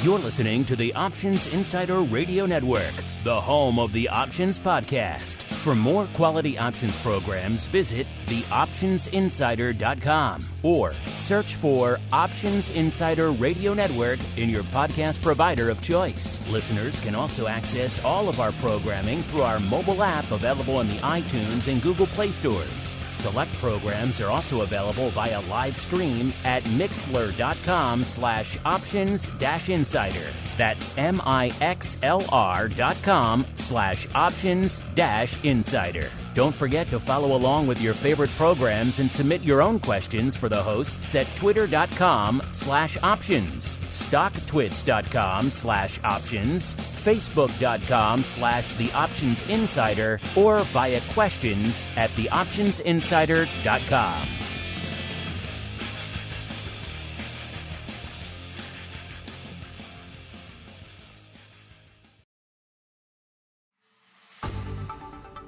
You're listening to the Options Insider Radio Network, the home of the Options Podcast. For more quality options programs, visit theoptionsinsider.com or search for Options Insider Radio Network in your podcast provider of choice. Listeners can also access all of our programming through our mobile app available in the iTunes and Google Play stores. Select programs are also available via live stream at mixlr.com/options-insider. That's mixlr.com/options-insider. Don't forget to follow along with your favorite programs and submit your own questions for the hosts at twitter.com/options, stocktwits.com/options, facebook.com/theoptionsinsider, or via questions at theoptionsinsider.com.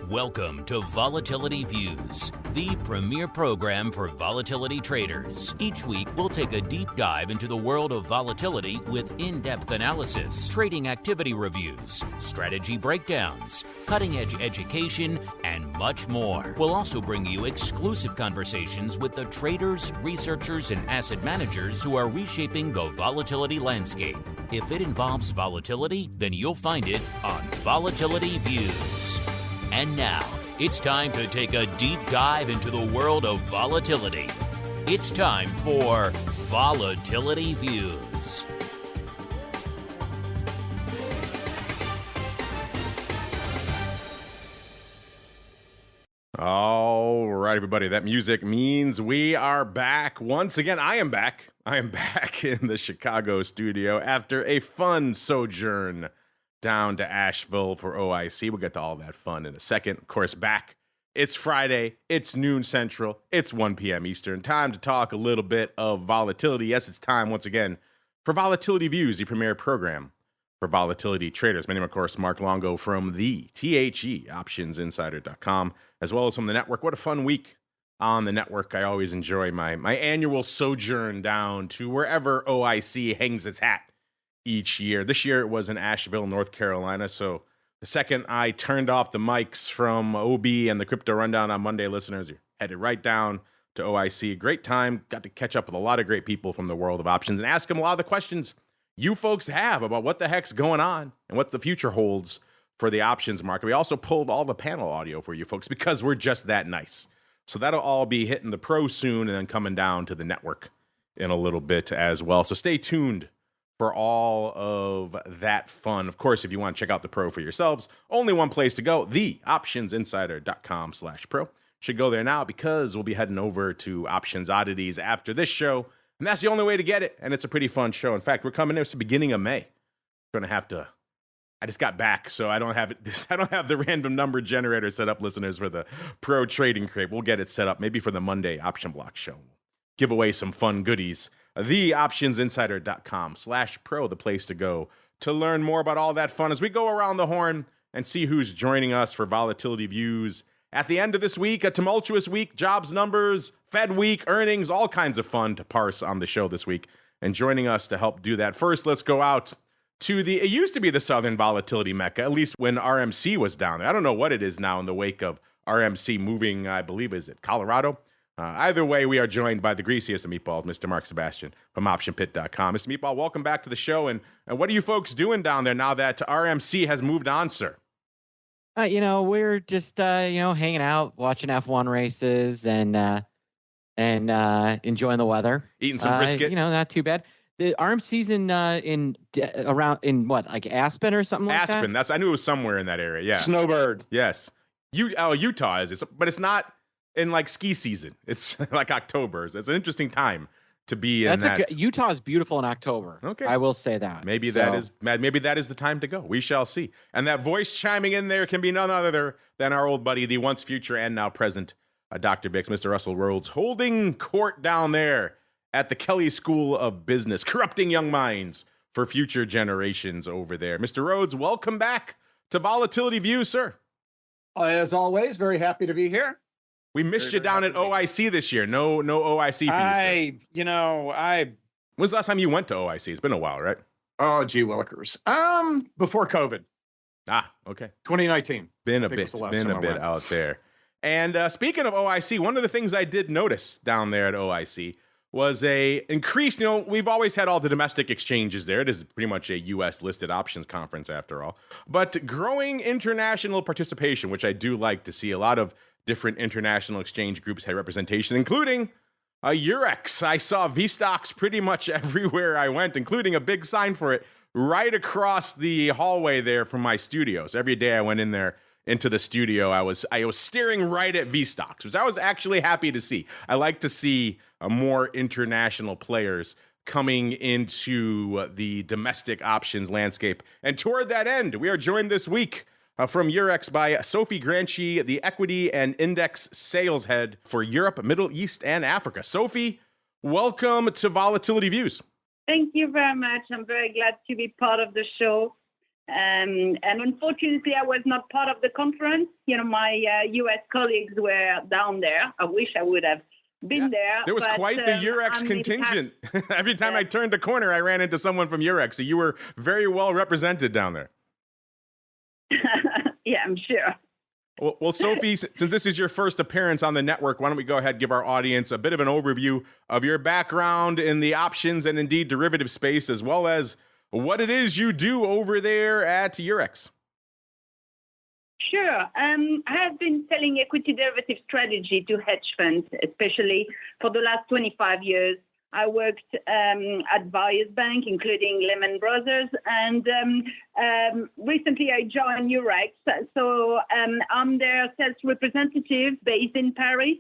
Welcome to Volatility Views, the premier program for volatility traders. Each week, we'll take a deep dive into the world of volatility with in-depth analysis, trading activity reviews, strategy breakdowns, cutting-edge education, and much more. We'll also bring you exclusive conversations with the traders, researchers, and asset managers who are reshaping the volatility landscape. If it involves volatility, then you'll find it on Volatility Views. And now, it's time to take a deep dive into the world of volatility. It's time for Volatility Views. All right, everybody. That music means we are back. Once again, I am back. I am back in the Chicago studio after a fun sojourn down to Asheville for OIC. We'll get to all that fun in a second. Of course, back. It's Friday. It's noon Central. It's 1 p.m. Eastern. Time to talk a little bit of volatility. Yes, it's time once again for Volatility Views, the premier program for volatility traders. My name, of course, Mark Longo from the THE, optionsinsider.com, as well as from the network. What a fun week on the network. I always enjoy my annual sojourn down to wherever OIC hangs its hat each year. This year it was in Asheville, North Carolina. So the second I turned off the mics from OB and the Crypto Rundown on Monday, listeners, you're headed right down to OIC. Great time. Got to catch up with a lot of great people from the world of options and ask them a lot of the questions you folks have about what the heck's going on and what the future holds for the options market. We also pulled all the panel audio for you folks because we're just that nice. So that'll all be hitting the pro soon and then coming down to the network in a little bit as well. So stay tuned for all of that fun. Of course, if you want to check out the pro for yourselves, only one place to go, theoptionsinsider.com/pro. Should go there now because we'll be heading over to Options Oddities after this show. And that's the only way to get it. And it's a pretty fun show. In fact, we're coming in. It's the beginning of May. Going to have to, I just got back, so I don't have it. I don't have the random number generator set up, listeners, for the pro trading crate. We'll get it set up maybe for the Monday option block show. Give away some fun goodies. theoptionsinsider.com/pro, the place to go to learn more about all that fun as we go around the horn and see who's joining us for Volatility Views. At the end of this week, a tumultuous week, jobs numbers, Fed week, earnings, all kinds of fun to parse on the show this week. And joining us to help do that, first, let's go out to it used to be the Southern Volatility Mecca, at least when RMC was down there. I don't know what it is now in the wake of RMC moving, I believe, is it Colorado? Either way, we are joined by the greasiest of meatballs, Mr. Mark Sebastian from OptionPit.com. Mr. Meatball, welcome back to the show. And what are you folks doing down there now that RMC has moved on, sir? We're just, hanging out, watching F1 races and enjoying the weather. Eating some brisket? Not too bad. The RMC's in Aspen or something like that? Aspen. I knew it was somewhere in that area. Yeah. Snowbird. Yes. Utah is, but it's not in like ski season. It's like October. It's an interesting time to be in that. Utah is beautiful in October. Okay. I will say that. Maybe that is the time to go. We shall see. And that voice chiming in there can be none other than our old buddy, the once future and now present Dr. VIX, Mr. Russell Rhoads, holding court down there at the Kelley School of Business, corrupting young minds for future generations over there. Mr. Rhoads, welcome back to Volatility Views, sir. As always, very happy to be here. We missed you down at OIC this year. No OIC for you, sir. When's the last time you went to OIC? It's been a while, right? Oh, gee willikers. Before COVID, Okay. 2019. Been I a think was bit, the last been time a I bit went. out there. And speaking of OIC, one of the things I did notice down there at OIC was a increased, we've always had all the domestic exchanges there. It is pretty much a U.S. listed options conference after all. But growing international participation, which I do like to see. A lot of different international exchange groups had representation, including Eurex. I saw VSTOXX pretty much everywhere I went, including a big sign for it right across the hallway there from my studios. Every day I went in there into the studio, I was staring right at VSTOXX, which I was actually happy to see. I like to see more international players coming into the domestic options landscape. And toward that end, we are joined this week from Eurex by Sophie Granchi, the Equity and Index Sales Head for Europe, Middle East, and Africa. Sophie, welcome to Volatility Views. Thank you very much. I'm very glad to be part of the show. And unfortunately, I was not part of the conference. My U.S. colleagues were down there. I wish I would have been there. There was quite the Eurex contingent. Every time I turned a corner, I ran into someone from Eurex. So you were very well represented down there. Yeah, I'm sure. Well, Sophie, since this is your first appearance on the network, why don't we go ahead and give our audience a bit of an overview of your background in the options and indeed derivative space, as well as what it is you do over there at Eurex. Sure. I have been selling equity derivative strategy to hedge funds, especially for the last 25 years. I worked at various banks, including Lehman Brothers, and recently I joined Eurex. So I'm their sales representative based in Paris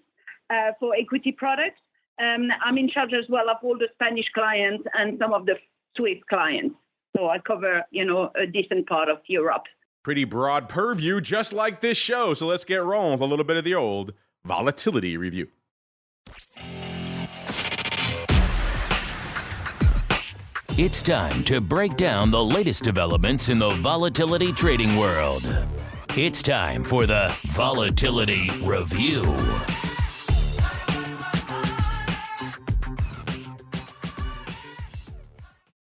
for equity products. I'm in charge as well of all the Spanish clients and some of the Swiss clients. So I cover, a decent part of Europe. Pretty broad purview, just like this show. So let's get rolling with a little bit of the old Volatility Review. It's time to break down the latest developments in the volatility trading world. It's time for the Volatility Review.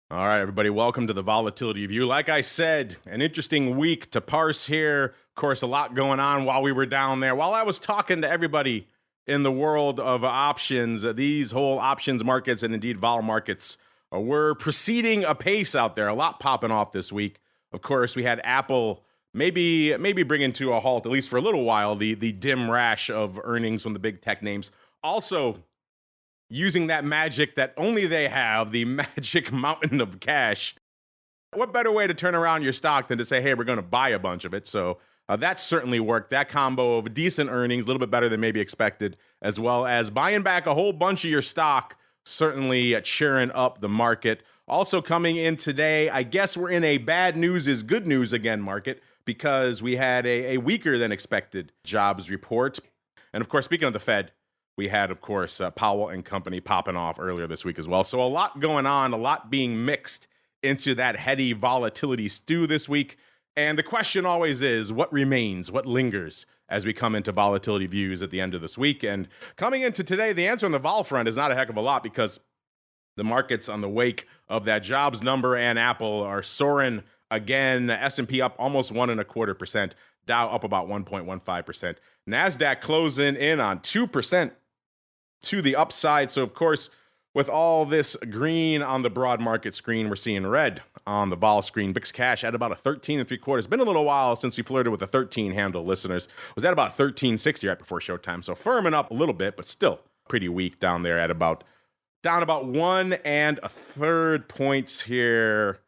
All right, everybody, welcome to the Volatility Review. Like I said, an interesting week to parse here. Of course, a lot going on while we were down there. While I was talking to everybody in the world of options, these whole options markets and indeed vol markets were proceeding apace out there. A lot popping off this week. Of course, we had Apple maybe bringing to a halt, at least for a little while, the dim rash of earnings from the big tech names. Also, using that magic that only they have, the magic mountain of cash. What better way to turn around your stock than to say, hey, we're going to buy a bunch of it? So that certainly worked. That combo of decent earnings, a little bit better than maybe expected, as well as buying back a whole bunch of your stock, certainly cheering up the market. Also coming in today, I guess we're in a bad news is good news again market, because we had a weaker than expected jobs report. And of course, speaking of the Fed, we had, of course, Powell and company popping off earlier this week as well. So a lot going on, a lot being mixed into that heady volatility stew this week. And the question always is, what remains, what lingers as we come into Volatility Views at the end of this week? And coming into today, the answer on the vol front is not a heck of a lot, because the markets on the wake of that jobs number and Apple are soaring again. S&P up almost 1.25%, Dow up about 1.15%. NASDAQ closing in on 2% to the upside. So, of course, with all this green on the broad market screen, we're seeing red on the vol screen. VIX cash at about a 13 3/4. It's been a little while since we flirted with a 13 handle, listeners. Was at about 13.60 right before showtime. So firming up a little bit, but still pretty weak down there at down about 1 1/3 points here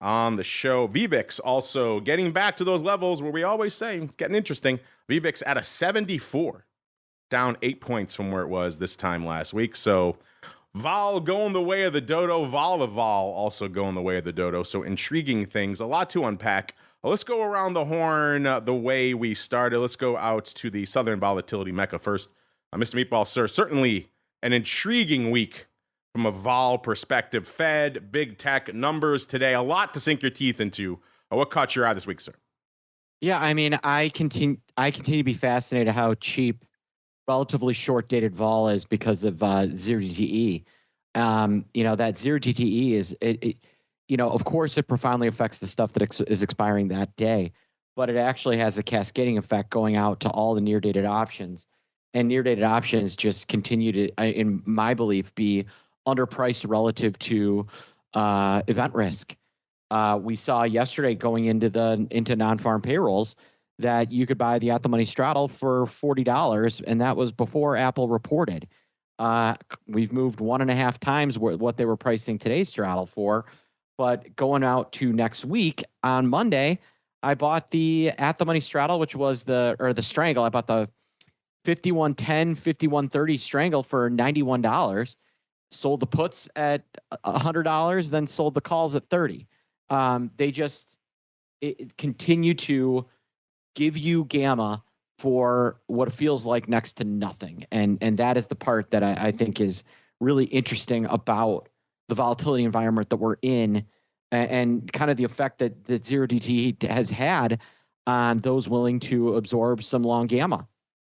on the show. VVIX also getting back to those levels where we always say, getting interesting. VVIX at a 74. Down 8 points from where it was this time last week. So vol going the way of the dodo, vol also going the way of the dodo. So intriguing things, a lot to unpack. Let's go around the horn the way we started. Let's go out to the Southern Volatility Mecca first. Mr. Meatball, sir, certainly an intriguing week from a vol perspective. Fed, big tech, numbers today, a lot to sink your teeth into. What caught your eye this week, sir? Yeah, I mean, I continue to be fascinated how cheap relatively short-dated vol is because of zero DTE. That zero DTE is of course, it profoundly affects the stuff that is expiring that day, but it actually has a cascading effect going out to all the near-dated options. And near-dated options just continue to, in my belief, be underpriced relative to event risk. We saw yesterday going into non-farm payrolls that you could buy the at-the-money straddle for $40, and that was before Apple reported. We've moved 1.5 times what they were pricing today's straddle for. But going out to next week on Monday, I bought the at-the-money straddle, which was the strangle. I bought the 5110, 5130 strangle for $91. Sold the puts at $100, then sold the calls at $30. They just continue to give you gamma for what feels like next to nothing. And that is the part that I think is really interesting about the volatility environment that we're in, and kind of the effect that zero DTE has had on those willing to absorb some long gamma.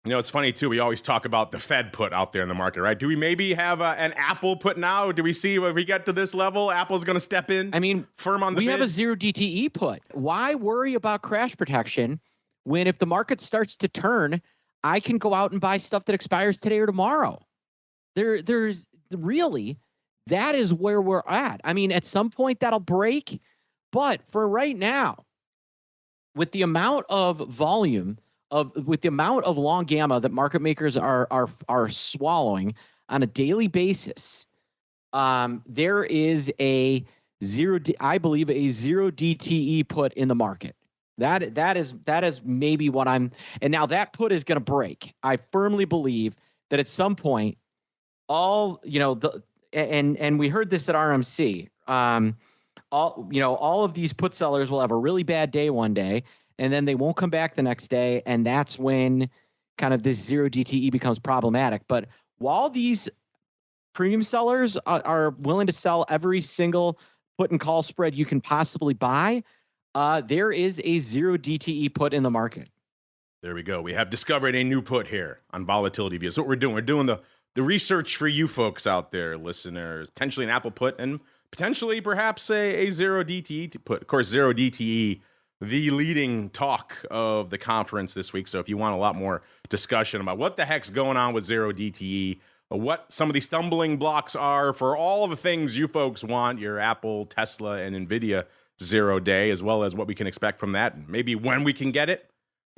It's funny, too. We always talk about the Fed put out there in the market, right? Do we maybe have an Apple put now? Do we see when we get to this level, Apple's going to step in? I mean, firm on the bid? We have a zero DTE put. Why worry about crash protection when if the market starts to turn, I can go out and buy stuff that expires today or tomorrow? There's really, that is where we're at. I mean, at some point that'll break, but for right now, with the amount of volume, with the amount of long gamma that market makers are swallowing on a daily basis, there is I believe a zero DTE put in the market. That is maybe what and now that put is going to break. I firmly believe that at some point, and we heard this at RMC. All of these put sellers will have a really bad day one day, and then they won't come back the next day, and that's when kind of this zero DTE becomes problematic. But while these premium sellers are willing to sell every single put and call spread you can possibly buy, there is a zero DTE put in the market. There we go. We have discovered a new put here on Volatility Views. What we're doing, we're doing the research for you folks out there, listeners. Potentially an Apple put and potentially perhaps a zero DTE put. Of course, zero DTE, the leading talk of the conference this week. So if you want a lot more discussion about what the heck's going on with zero DTE, what some of the stumbling blocks are for all the things you folks want, your Apple, Tesla, and NVIDIA 0 day, as well as what we can expect from that, and maybe when we can get it,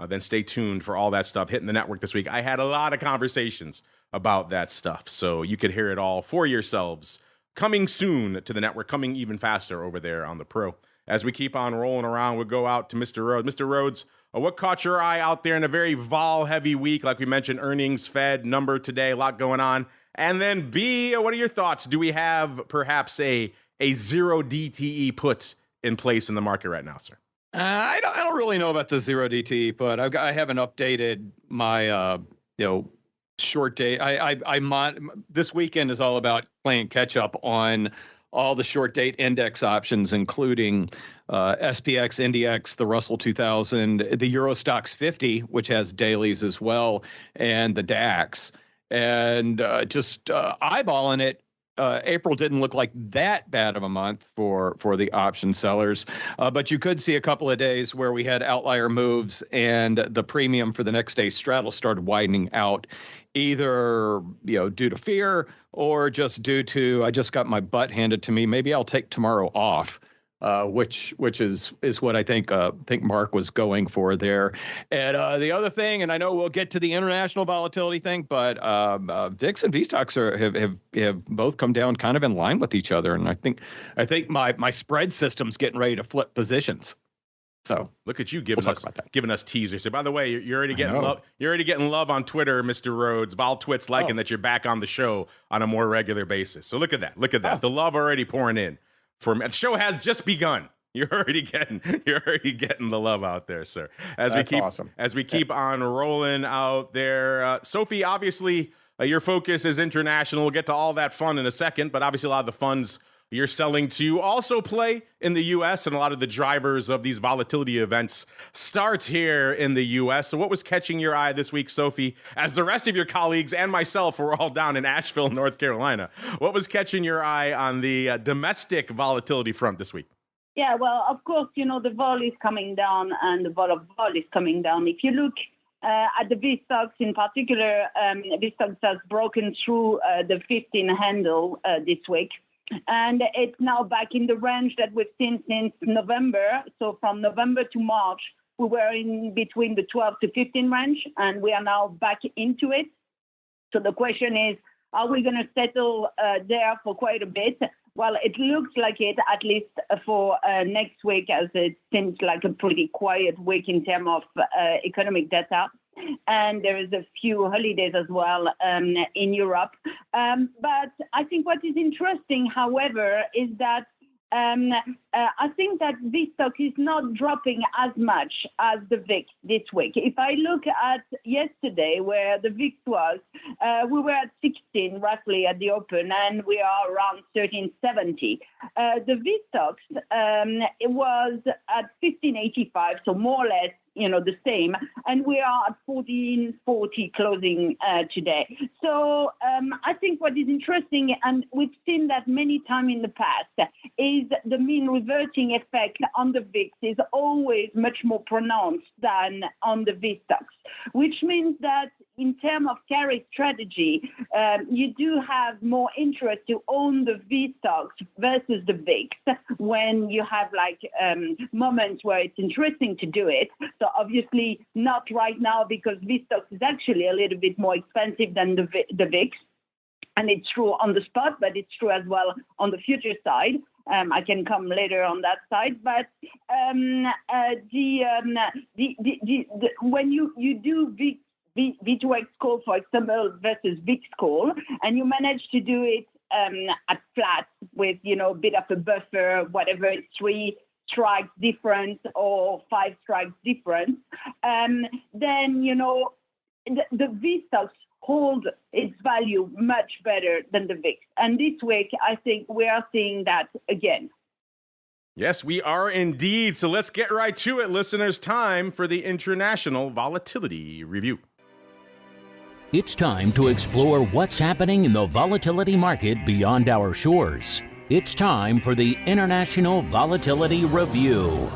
then stay tuned for all that stuff hitting the network this week. I had a lot of conversations about that stuff, so you could hear it all for yourselves. Coming soon to the network, coming even faster over there on the Pro. As we keep on rolling around, we'll go out to Mr. Rhoads. Mr. Rhoads, what caught your eye out there in a very vol-heavy week? Like we mentioned, earnings, Fed, number today, a lot going on. And then B, what are your thoughts? Do we have perhaps a zero DTE put in place in the market right now, sir? I don't really know about the zero DTE, but I haven't updated my short day. This weekend is all about playing catch up on all the short date index options, including SPX, NDX, the Russell 2000, the VSTOXX 50, which has dailies as well, and the DAX. And just eyeballing it, April didn't look like that bad of a month for the option sellers, but you could see a couple of days where we had outlier moves and the premium for the next day straddle started widening out, either due to fear or just due to I just got my butt handed to me. Maybe I'll take tomorrow off. Which is what I think Mark was going for there. And the other thing, and I know we'll get to the international volatility thing, but VIX and VSTOXX have both come down kind of in line with each other, and I think my spread system's getting ready to flip positions. So look at you giving us teasers. So by the way, you're already getting love. You're already getting love on Twitter, Mr. Rhoads. VolTwits liking that you're back on the show on a more regular basis. So look at that. The love already pouring in. The show has just begun. You're already getting the love out there, sir. As we keep on rolling out there, Sophie. Obviously, your focus is international. We'll get to all that fun in a second, but obviously a lot of the funds you're selling to also play in the U.S., and a lot of the drivers of these volatility events start here in the U.S. So what was catching your eye this week, Sophie, as the rest of your colleagues and myself were all down in Asheville, North Carolina? What was catching your eye on the domestic volatility front this week? Yeah, well, of course, the vol is coming down and the vol of vol is coming down. If you look at the VSTOXX in particular, VSTOXX has broken through the 15 handle this week. And it's now back in the range that we've seen since November. So from November to March, we were in between the 12 to 15 range, and we are now back into it. So the question is, are we going to settle there for quite a bit? Well, it looks like it, at least for next week, as it seems like a pretty quiet week in terms of economic data. And there is a few holidays as well in Europe. But I think what is interesting, however, is that I think that VSTOXX is not dropping as much as the VIX this week. If I look at yesterday, where the VIX was, we were at 16 roughly at the open, and we are around 1370. The VSTOXX it was at 1585, so more or less, the same, and we are at 1440 closing today. So I think what is interesting, and we've seen that many times in the past, is the mean reverting effect on the VIX is always much more pronounced than on the VSTOXX, which means that in terms of carry strategy, you do have more interest to own the VSTOXX versus the VIX when you have moments where it's interesting to do it. So obviously not right now, because VSTOXX is actually a little bit more expensive than the VIX. And it's true on the spot, but it's true as well on the future side. I can come later on that side, but when you do V2X call, for example, versus VIX call, and you manage to do it at flat with a bit of a buffer, whatever, 3 strikes difference or 5 strikes difference, then the VSTOXX hold its value much better than the VIX. And this week, I think we are seeing that again. Yes, we are indeed. So let's get right to it, listeners. Time for the International Volatility Review. It's time to explore what's happening in the volatility market beyond our shores. It's time for the International Volatility Review.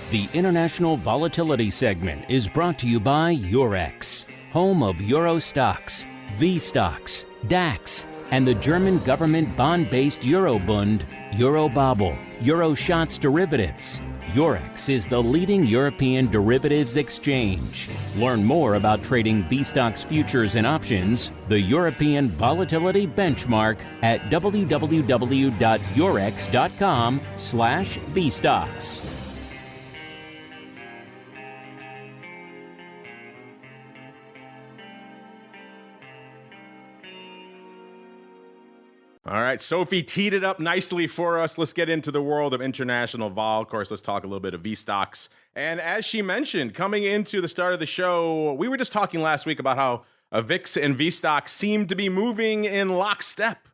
The International Volatility segment is brought to you by Eurex, home of Euro stocks, VSTOXX, DAX, and the German government bond-based Eurobund, Eurobobble, Euroshots derivatives. Eurex is the leading European derivatives exchange. Learn more about trading VSTOXX futures and options, the European Volatility Benchmark, at www.eurex.com/VSTOXX. All right, Sophie teed it up nicely for us. Let's get into the world of international vol. Of course, let's talk a little bit of VSTOXX. And as she mentioned, coming into the start of the show, we were just talking last week about how VIX and VSTOXX seemed to be moving in lockstep.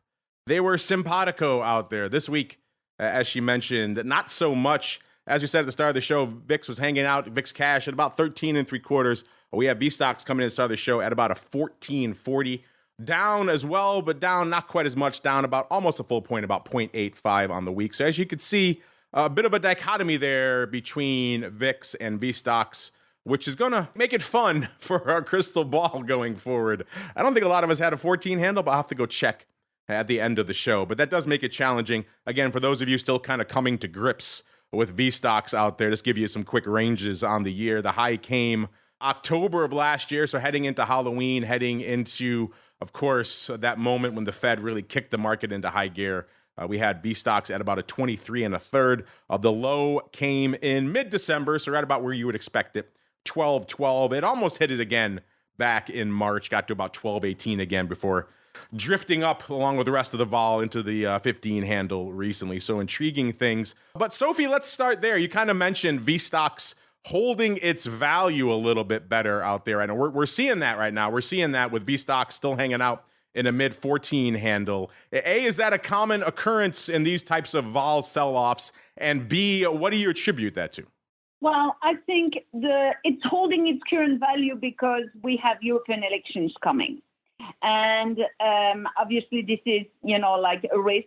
They were simpatico out there. This week, as she mentioned, not so much. As we said at the start of the show, VIX was hanging out, VIX cash at about 13 3/4. We have VSTOXX coming in to start of the show at about a 1440. Down as well, but down not quite as much, down about almost a full point, about 0.85 on the week. So as you can see, a bit of a dichotomy there between VIX and VSTOXX, which is going to make it fun for our crystal ball going forward. I don't think a lot of us had a 14 handle, but I'll have to go check at the end of the show. But that does make it challenging. Again, for those of you still kind of coming to grips with VSTOXX out there, just give you some quick ranges on the year. The high came October of last year, so heading into Halloween, heading into, of course, that moment when the Fed really kicked the market into high gear. We had VSTOXX at about a 23 1/3. The low came in mid-December, so right about where you would expect it, 12.12. It almost hit it again back in March, got to about 12.18 again before drifting up along with the rest of the vol into the 15 handle recently. So intriguing things. But Sophie, let's start there. You kind of mentioned VSTOXX holding its value a little bit better out there. I know we're seeing that right now. We're seeing that with VSTOXX still hanging out in a mid 14 handle. A, is that a common occurrence in these types of vol sell-offs? And B, what do you attribute that to? Well, I think it's holding its current value because we have European elections coming. And obviously, this is, like a risk.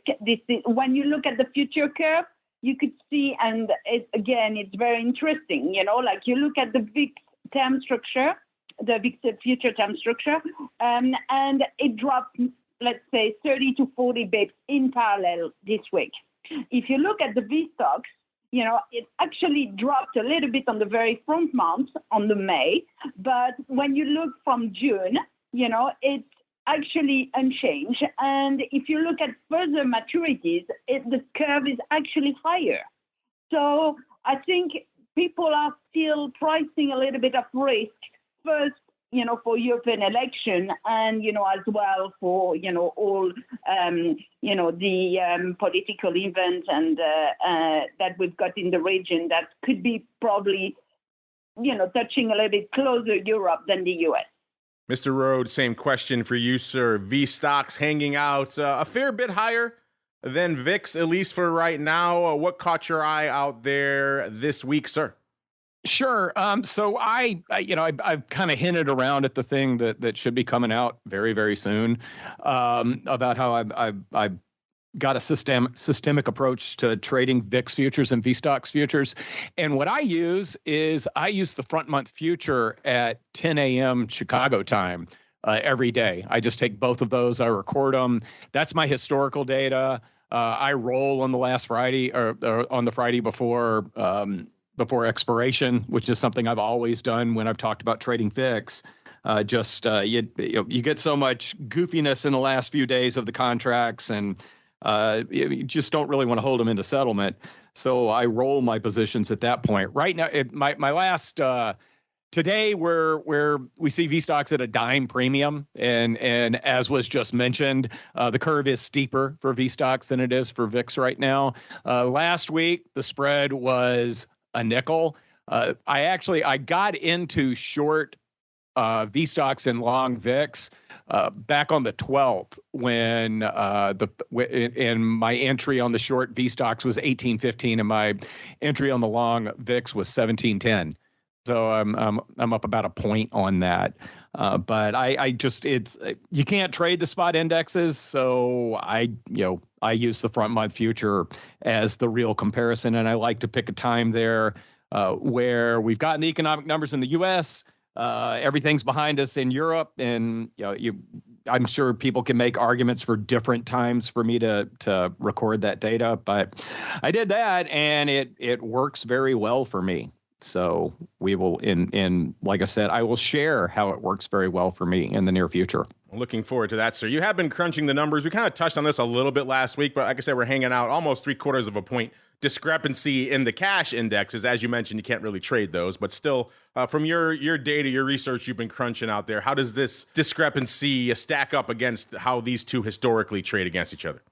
When you look at the future curve, you could see, and it's very interesting, like you look at the VIX term structure, the VIX future term structure, and it dropped, let's say, 30 to 40 bips in parallel this week. If you look at the VSTOXX, it actually dropped a little bit on the very front month on the May, but when you look from June, it's actually unchanged. And if you look at further maturities, the curve is actually higher. So I think people are still pricing a little bit of risk first, for European election and, as well for, all, the political events and that we've got in the region that could be probably, touching a little bit closer Europe than the U.S. Mr. Rhoads, same question for you, sir. VSTOXX hanging out a fair bit higher than VIX, at least for right now. What caught your eye out there this week, sir? Sure. So I've kind of hinted around at the thing that should be coming out very, very soon about how I've got a systemic approach to trading VIX futures and VSTOXX futures. And what I use is the front month future at 10 a.m. Chicago time every day. I just take both of those. I record them. That's my historical data. I roll on the last Friday or on the Friday before expiration, which is something I've always done when I've talked about trading VIX. You get so much goofiness in the last few days of the contracts, and you just don't really want to hold them into settlement. So I roll my positions at that point. Right now, my last today, where we see VSTOXX at a dime premium, and as was just mentioned, the curve is steeper for VSTOXX than it is for VIX right now. Last week, the spread was a nickel. I got into short VSTOXX and long VIX back on the 12th when and my entry on the short VSTOXX was 18.15 and my entry on the long VIX was 17.10. So I'm up about a point on that. But you can't trade the spot indexes, so I use the front month future as the real comparison, and I like to pick a time there where we've gotten the economic numbers in the U.S. Everything's behind us in Europe, and I'm sure people can make arguments for different times for me to record that data, but I did that, and it works very well for me. So we will, like I said, I will share how it works very well for me in the near future. Looking forward to that, sir. You have been crunching the numbers. We kind of touched on this a little bit last week, but like I said, we're hanging out almost 3/4 of a point discrepancy in the cash indexes. As you mentioned, you can't really trade those, but still, from your data, your research you've been crunching out there, how does this discrepancy stack up against how these two historically trade against each other?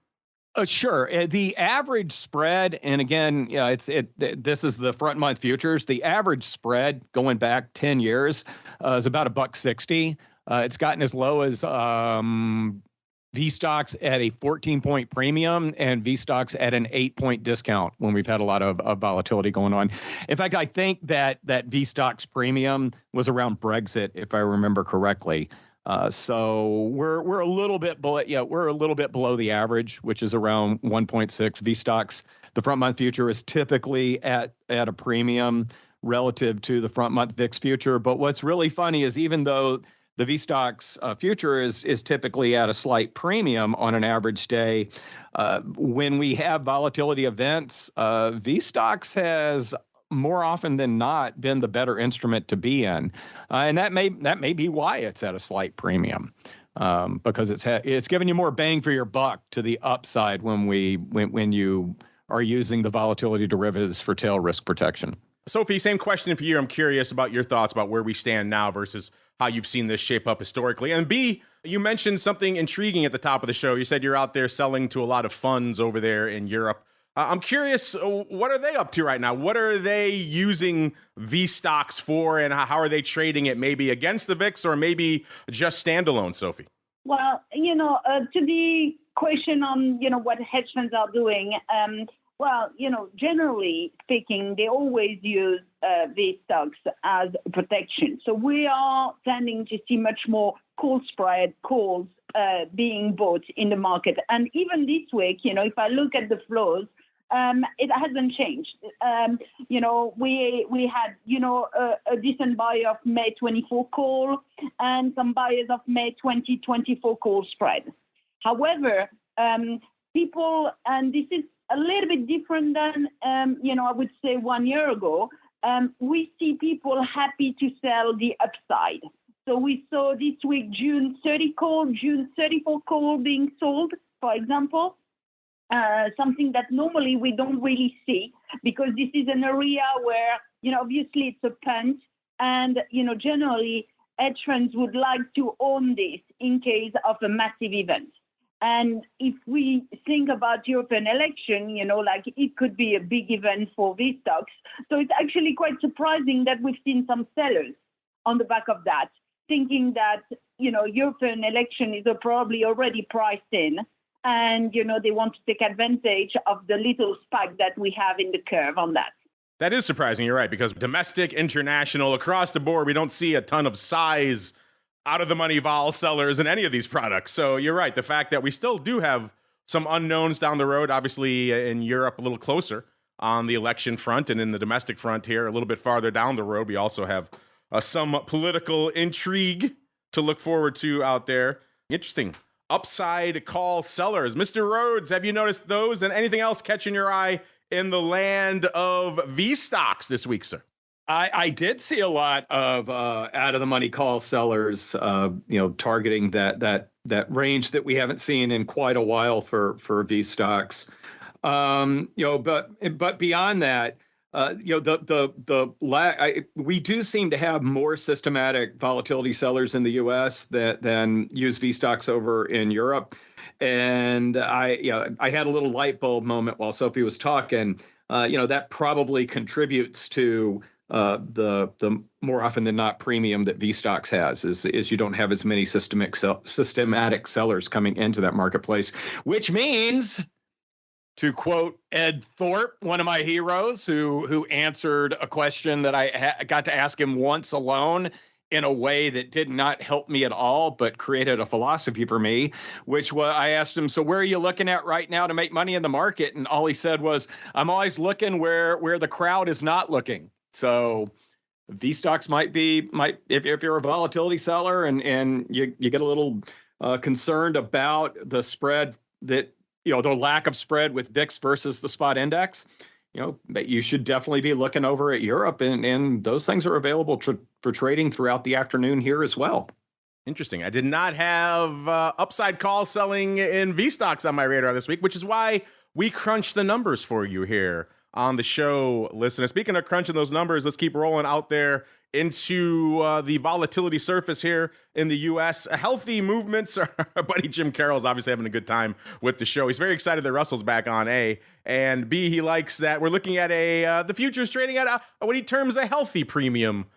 Sure. The average spread, and again, this is the front month futures. The average spread going back 10 years is about $1.60. It's gotten as low as VSTOXX at a 14-point premium and VSTOXX at an 8-point discount when we've had a lot of volatility going on. In fact, I think that VSTOXX premium was around Brexit, if I remember correctly. So we're a little bit below. We're a little bit below the average, which is around 1.6 VSTOXX. The front month future is typically at a premium relative to the front month VIX future. But what's really funny is even though the VSTOXX future is typically at a slight premium on an average day, when we have volatility events, VSTOXX has more often than not been the better instrument to be in, and that may be why it's at a slight premium, because it's giving you more bang for your buck to the upside when you are using the volatility derivatives for tail risk protection. Sophie, same question for you. I'm curious about your thoughts about where we stand now versus how you've seen this shape up historically. And B, you mentioned something intriguing at the top of the show. You said you're out there selling to a lot of funds over there in Europe. I'm curious, what are they up to right now? What are they using VSTOXX for, and how are they trading it, maybe against the VIX or maybe just standalone, Sophie? Well, to the question on, what hedge funds are doing, generally speaking, they always use VSTOXX as protection. So we are tending to see much more call spread calls being bought in the market. And even this week, if I look at the flows, it hasn't changed. We had, a decent buy of May 24 call and some buyers of May 2024 call spread. However, people, and this is a little bit different than, I would say 1 year ago, we see people happy to sell the upside. So we saw this week June 30 call, June 34 call being sold, for example. Something that normally we don't really see, because this is an area where, obviously it's a punt, and, generally hedge funds would like to own this in case of a massive event. And if we think about European election, it could be a big event for VSTOXX. So it's actually quite surprising that we've seen some sellers on the back of that, thinking that, European election is probably already priced in. And, they want to take advantage of the little spike that we have in the curve on that. That is surprising. You're right, because domestic, international, across the board, we don't see a ton of size out of the money vol sellers in any of these products. So you're right. The fact that we still do have some unknowns down the road, obviously in Europe, a little closer on the election front, and in the domestic front here, a little bit farther down the road, we also have some political intrigue to look forward to out there. Interesting. Upside call sellers. Mr. Rhoads, have you noticed those, and anything else catching your eye in the land of VSTOXX this week, sir? I did see a lot of out of the money call sellers, targeting that range that we haven't seen in quite a while for VSTOXX. But beyond that, we do seem to have more systematic volatility sellers in the U.S. than use VSTOXX over in Europe. And I had a little light bulb moment while Sophie was talking. That probably contributes to the more often than not premium that VSTOXX has, is you don't have as many systematic sellers coming into that marketplace, which means, to quote Ed Thorpe, one of my heroes, who answered a question that I got to ask him once alone in a way that did not help me at all, but created a philosophy for me, which was, I asked him, so where are you looking at right now to make money in the market? And all he said was, I'm always looking where the crowd is not looking. So VSTOXX might if you're a volatility seller and you get a little concerned about the spread that, the lack of spread with VIX versus the spot index, but you should definitely be looking over at Europe, and those things are available for trading throughout the afternoon here as well. Interesting. I did not have upside call selling in VSTOXX on my radar this week, which is why we crunched the numbers for you here on the show, listener. Speaking of crunching those numbers, let's keep rolling out there into the volatility surface here in the U.S. Healthy movements. Our buddy Jim Carroll's obviously having a good time with the show. He's very excited that Russell's back on, A. And B, he likes that we're looking at the futures trading at what he terms a healthy premium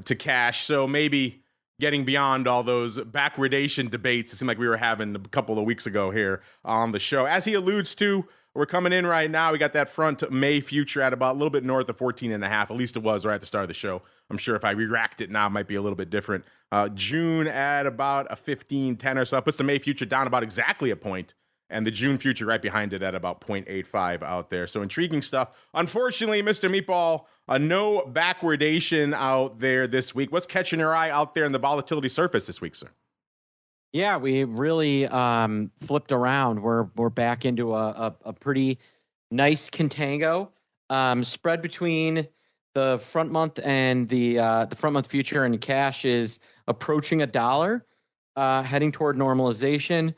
to cash. So maybe getting beyond all those backwardation debates it seemed like we were having a couple of weeks ago here on the show. As he alludes to, we're coming in right now. We got that front May future at about a little bit north of 14.5. At least it was right at the start of the show. I'm sure if I re-racked it now, it might be a little bit different. June at about a 15.10 or so. Puts the May future down about exactly a point. And the June future right behind it at about 0.85 out there. So intriguing stuff. Unfortunately, Mr. Meatball, no backwardation out there this week. What's catching your eye out there in the volatility surface this week, sir? Yeah, we really flipped around. We're back into a pretty nice contango. Spread between the front month and the front month future and cash is approaching $1, heading toward normalization.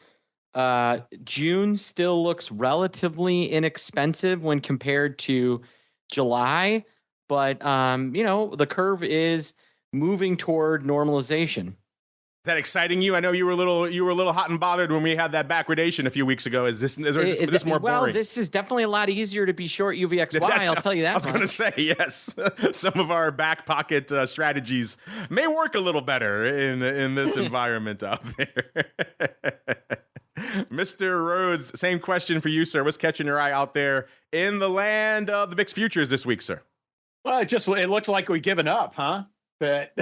June still looks relatively inexpensive when compared to July, but the curve is moving toward normalization. that exciting you? I know you were a little hot and bothered when we had that backwardation a few weeks ago. Is this more boring? Well, this is definitely a lot easier to be short UVXY. I'll tell you that. I was going to say, yes. Some of our back pocket strategies may work a little better in this environment out there. Mr. Rhoads, same question for you, sir. What's catching your eye out there in the land of the VIX futures this week, sir? Well, it looks like we've given up, huh? But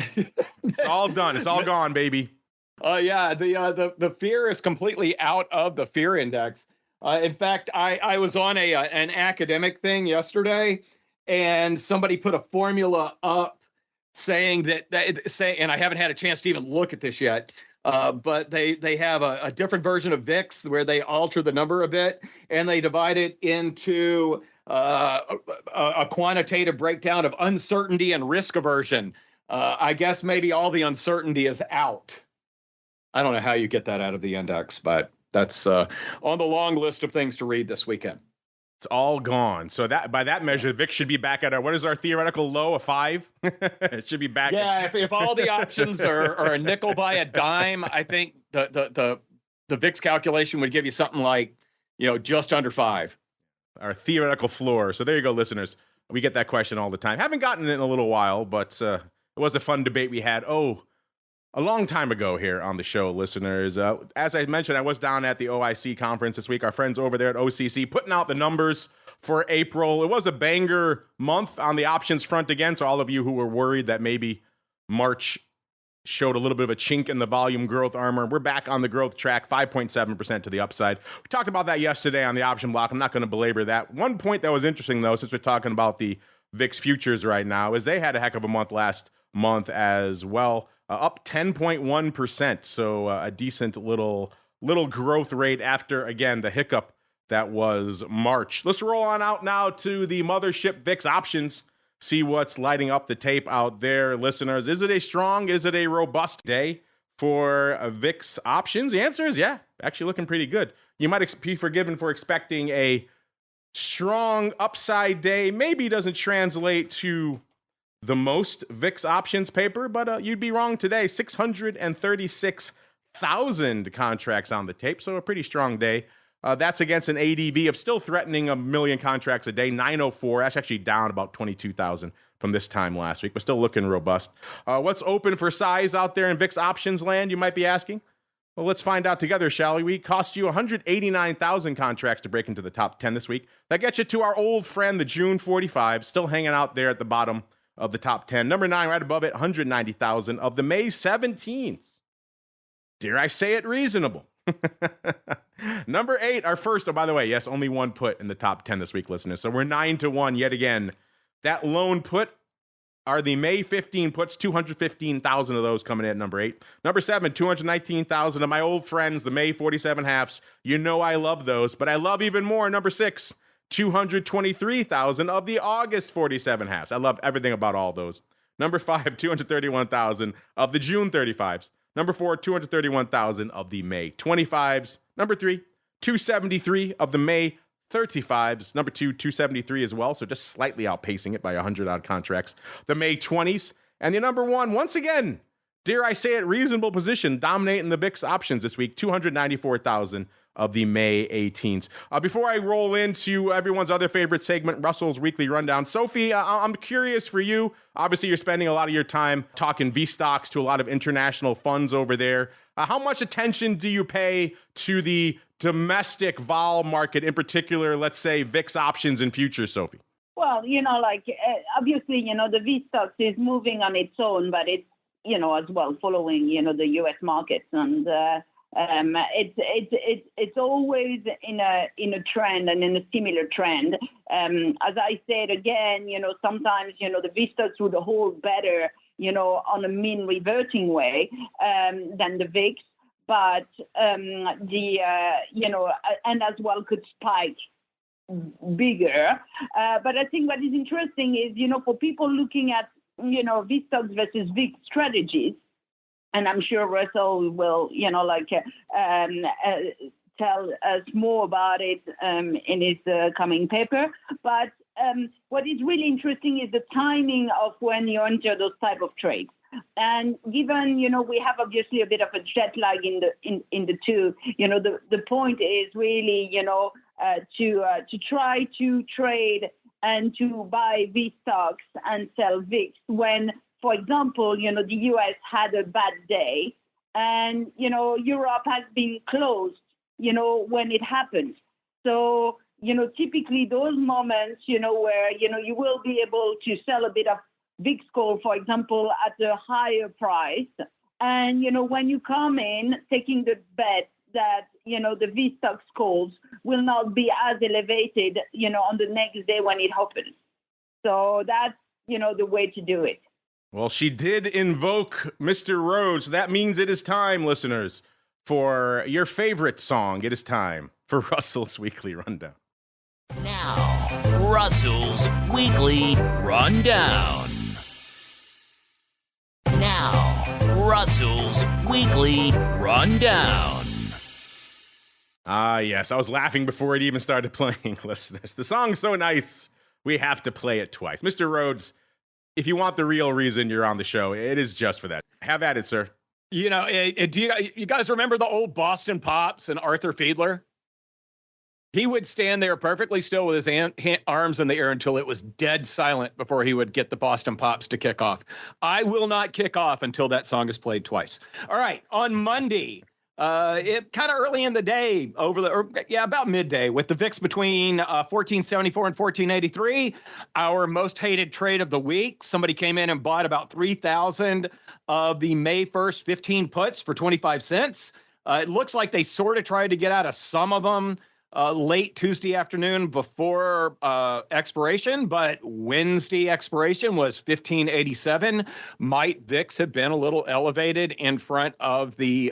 it's all done. It's all gone, baby. Yeah, the fear is completely out of the fear index. In fact, I was on an academic thing yesterday, and somebody put a formula up saying and I haven't had a chance to even look at this yet. But they have a different version of VIX where they alter the number a bit, and they divide it into a quantitative breakdown of uncertainty and risk aversion. I guess maybe all the uncertainty is out. I don't know how you get that out of the index, but that's on the long list of things to read this weekend. It's all gone. So that by that measure, VIX should be back at what is our theoretical low, a 5? It should be back. Yeah, if all the options are a nickel by a dime, I think the VIX calculation would give you something like, just under 5. Our theoretical floor. So there you go, listeners. We get that question all the time. Haven't gotten it in a little while, but it was a fun debate we had. A long time ago here on the show, listeners. As I mentioned, I was down at the OIC conference this week. Our friends over there at OCC putting out the numbers for April. It was a banger month on the options front again. So all of you who were worried that maybe March showed a little bit of a chink in the volume growth armor, we're back on the growth track, 5.7% to the upside. We talked about that yesterday on the option block. I'm not going to belabor that. One point that was interesting, though, since we're talking about the VIX futures right now, is they had a heck of a month last month as well. Up 10.1%, so a decent little growth rate after, again, the hiccup that was March. Let's roll on out now to the mothership VIX options, see what's lighting up the tape out there, listeners. Is it a robust day for VIX options? The answer is yeah, actually looking pretty good. You might be forgiven for expecting a strong upside day. Maybe doesn't translate to the most VIX options paper, but you'd be wrong today. 636,000 contracts on the tape, so a pretty strong day. That's against an ADV of still threatening 1 million contracts a day, 904. That's actually down about 22,000 from this time last week, but still looking robust. What's open for size out there in VIX options land, you might be asking? Well, let's find out together, shall we? Cost you 189,000 contracts to break into the top 10 this week. That gets you to our old friend, the June 45, still hanging out there at the bottom of the top 10. Number 9, right above it, 190,000 of the May 17th. Dare I say it, reasonable. Number 8, our first, by the way, yes, only one put in the top 10 this week, listeners. So we're 9-1 yet again. That lone put are the May 15 puts, 215,000 of those coming in at number 8. Number 7, 219,000 of my old friends, the May 47 halves. You know I love those, but I love even more number 6. 223,000 of the August 47 halves. I love everything about all those. Number 5, 231,000 of the June 35s. Number 4, 231,000 of the May 25s. Number 3, 273 of the May 35s. Number 2, 273 as well, so just slightly outpacing it by 100 odd contracts. The May 20s. And the number 1, once again, dare I say it, reasonable position, dominating the VIX options this week, 294,000 of the May 18th. Before I roll into everyone's other favorite segment, Russell's Weekly Rundown, Sophie, I'm curious for you. Obviously, you're spending a lot of your time talking VSTOXX to a lot of international funds over there. How much attention do you pay to the domestic vol market, in particular, let's say, VIX options and futures, Sophie? Well, obviously, the VSTOXX is moving on its own, but it's, as well following, the U.S. markets. And it's always in a trend and in a similar trend. As I said again, sometimes the VSTOXX would hold better, on a mean reverting way than the VIX, but and as well could spike bigger. But I think what is interesting is, for people looking at VSTOXX versus VIX strategies. And I'm sure Russell will, tell us more about it in his coming paper. But what is really interesting is the timing of when you enter those type of trades. And given, we have obviously a bit of a jet lag in the two, the point is really, to try to trade and to buy VSTOXX and sell VIX when, for example, the US had a bad day and, Europe has been closed, when it happened. So, typically those moments, where, you will be able to sell a bit of VIX call, for example, at a higher price. And, when you come in taking the bet that, the VSTOXX calls will not be as elevated, on the next day when it opens. So that's, the way to do it. Well, she did invoke Mr. Rhoads. That means it is time, listeners, for your favorite song. It is time for Russell's Weekly Rundown. Now, Russell's Weekly Rundown. Now, Russell's Weekly Rundown. Ah, yes. I was laughing before it even started playing, listeners. The song's so nice, we have to play it twice. Mr. Rhoads, if you want the real reason you're on the show, it is just for that. Have at it, sir. Do you guys remember the old Boston Pops and Arthur Fiedler? He would stand there perfectly still with his arms in the air until it was dead silent before he would get the Boston Pops to kick off. I will not kick off until that song is played twice. All right, on Monday, it kind of early in the day, about midday, with the VIX between 1474 and 1483. Our most hated trade of the week. Somebody came in and bought about 3,000 of the May 1st 15 puts for 25 cents. It looks like they sort of tried to get out of some of them late Tuesday afternoon before expiration, but Wednesday expiration was 1587. Might VIX have been a little elevated in front of the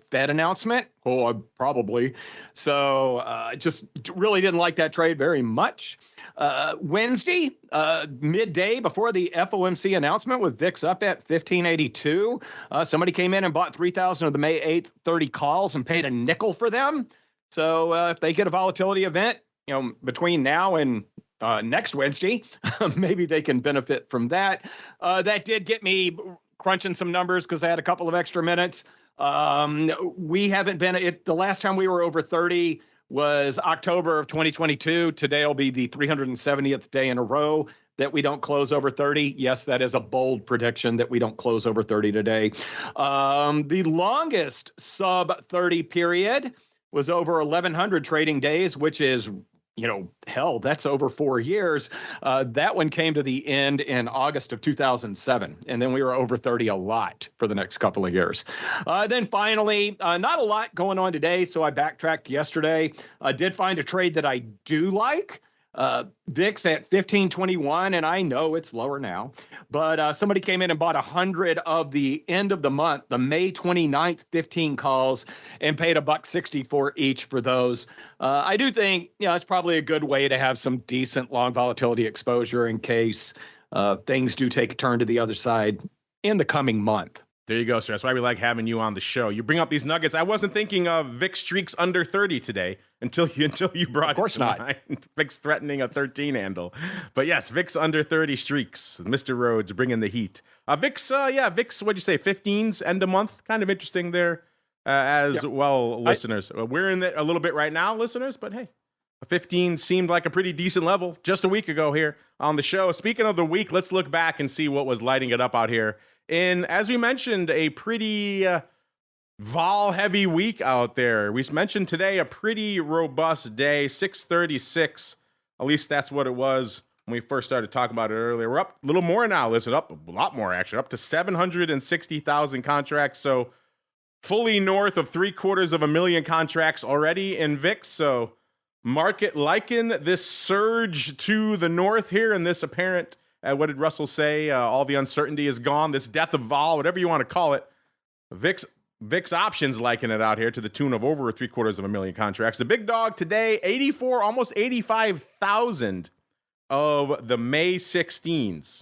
Fed announcement? Oh, probably. So just really didn't like that trade very much. Wednesday, midday before the FOMC announcement with VIX up at 1582, somebody came in and bought 3,000 of the May 8th 30 calls and paid a nickel for them. So if they get a volatility event, between now and next Wednesday, maybe they can benefit from that. That did get me crunching some numbers because I had a couple of extra minutes. We haven't been the last time we were over 30 was October of 2022. Today will be the 370th day in a row that we don't close over 30. Yes, that is a bold prediction that we don't close over 30 today. The longest sub 30 period was over 1,100 trading days, which is, hell, that's over 4 years. That one came to the end in August of 2007. And then we were over 30 a lot for the next couple of years. Then finally, not a lot going on today. So I backtracked yesterday. I did find a trade that I do like. VIX at 1521, and I know it's lower now, but somebody came in and bought 100 of the end of the month, the May 29th 15 calls, and paid $1.60 for each for those. I do think it's probably a good way to have some decent long volatility exposure in case things do take a turn to the other side in the coming month. There you go, sir. That's why we like having you on the show. You bring up these nuggets. I wasn't thinking of VIX streaks under 30 today until you brought of course it to not. mind. VIX threatening a 13 handle. But yes, VIX under 30 streaks. Mr. Rhoads bringing the heat. VIX, VIX, what'd you say, 15s, end of month? Kind of interesting there well, listeners. We're in it a little bit right now, listeners, but hey. 15 seemed like a pretty decent level just a week ago here on the show. Speaking of the week, let's look back and see what was lighting it up out here. In, as we mentioned, a pretty vol-heavy week out there. We mentioned today a pretty robust day, 636. At least that's what it was when we first started talking about it earlier. We're up a little more now. Listen, up a lot more, actually. Up to 760,000 contracts. So fully north of 750,000 contracts already in VIX. So market liking this surge to the north here and this apparent, what did Russell say? All the uncertainty is gone. This death of vol, whatever you want to call it. VIX options liking it out here to the tune of over 750,000 contracts. The big dog today, 84, almost 85,000 of the May 16s,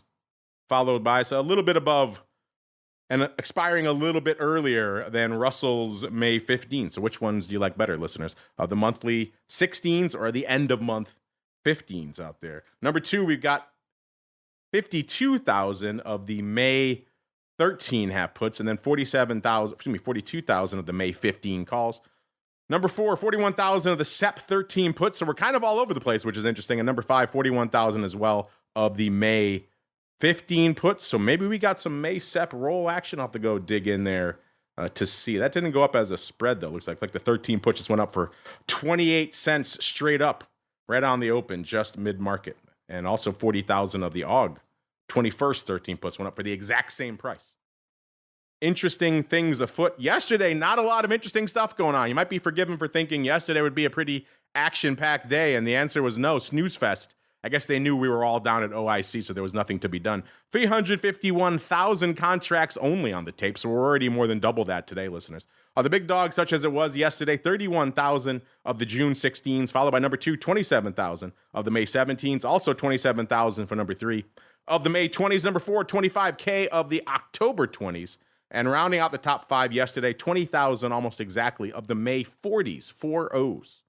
followed by a little bit above and expiring a little bit earlier than Russell's May 15. So which ones do you like better, listeners? The monthly 16s or the end of month 15s out there? Number two, we've got 52,000 of the May 13 half puts, and then 42,000 of the May 15 calls. Number 4, 41,000 of the SEP 13 puts. So we're kind of all over the place, which is interesting. And number 5, 41,000 as well of the May 15 puts. So maybe we got some May SEP roll action. I'll have to go dig in there to see. That didn't go up as a spread, though. Looks like the 13 puts just went up for 28 cents straight up right on the open, just mid-market. And also 40,000 of the AUG 21st 13 puts went up for the exact same price. Interesting things afoot yesterday. Not a lot of interesting stuff going on. You might be forgiven for thinking yesterday would be a pretty action-packed day, and the answer was no. Snooze fest. I guess they knew we were all down at OIC, so there was nothing to be done. 351,000 contracts only on the tape, so we're already more than double that today, listeners. The big dog, such as it was yesterday, 31,000 of the June 16s, followed by number 2, 27,000 of the May 17s, also 27,000 for number 3. Of the May 20s, number 4, 25K of the October 20s. And rounding out the top 5 yesterday, 20,000 almost exactly of the May 40s, 4 O's.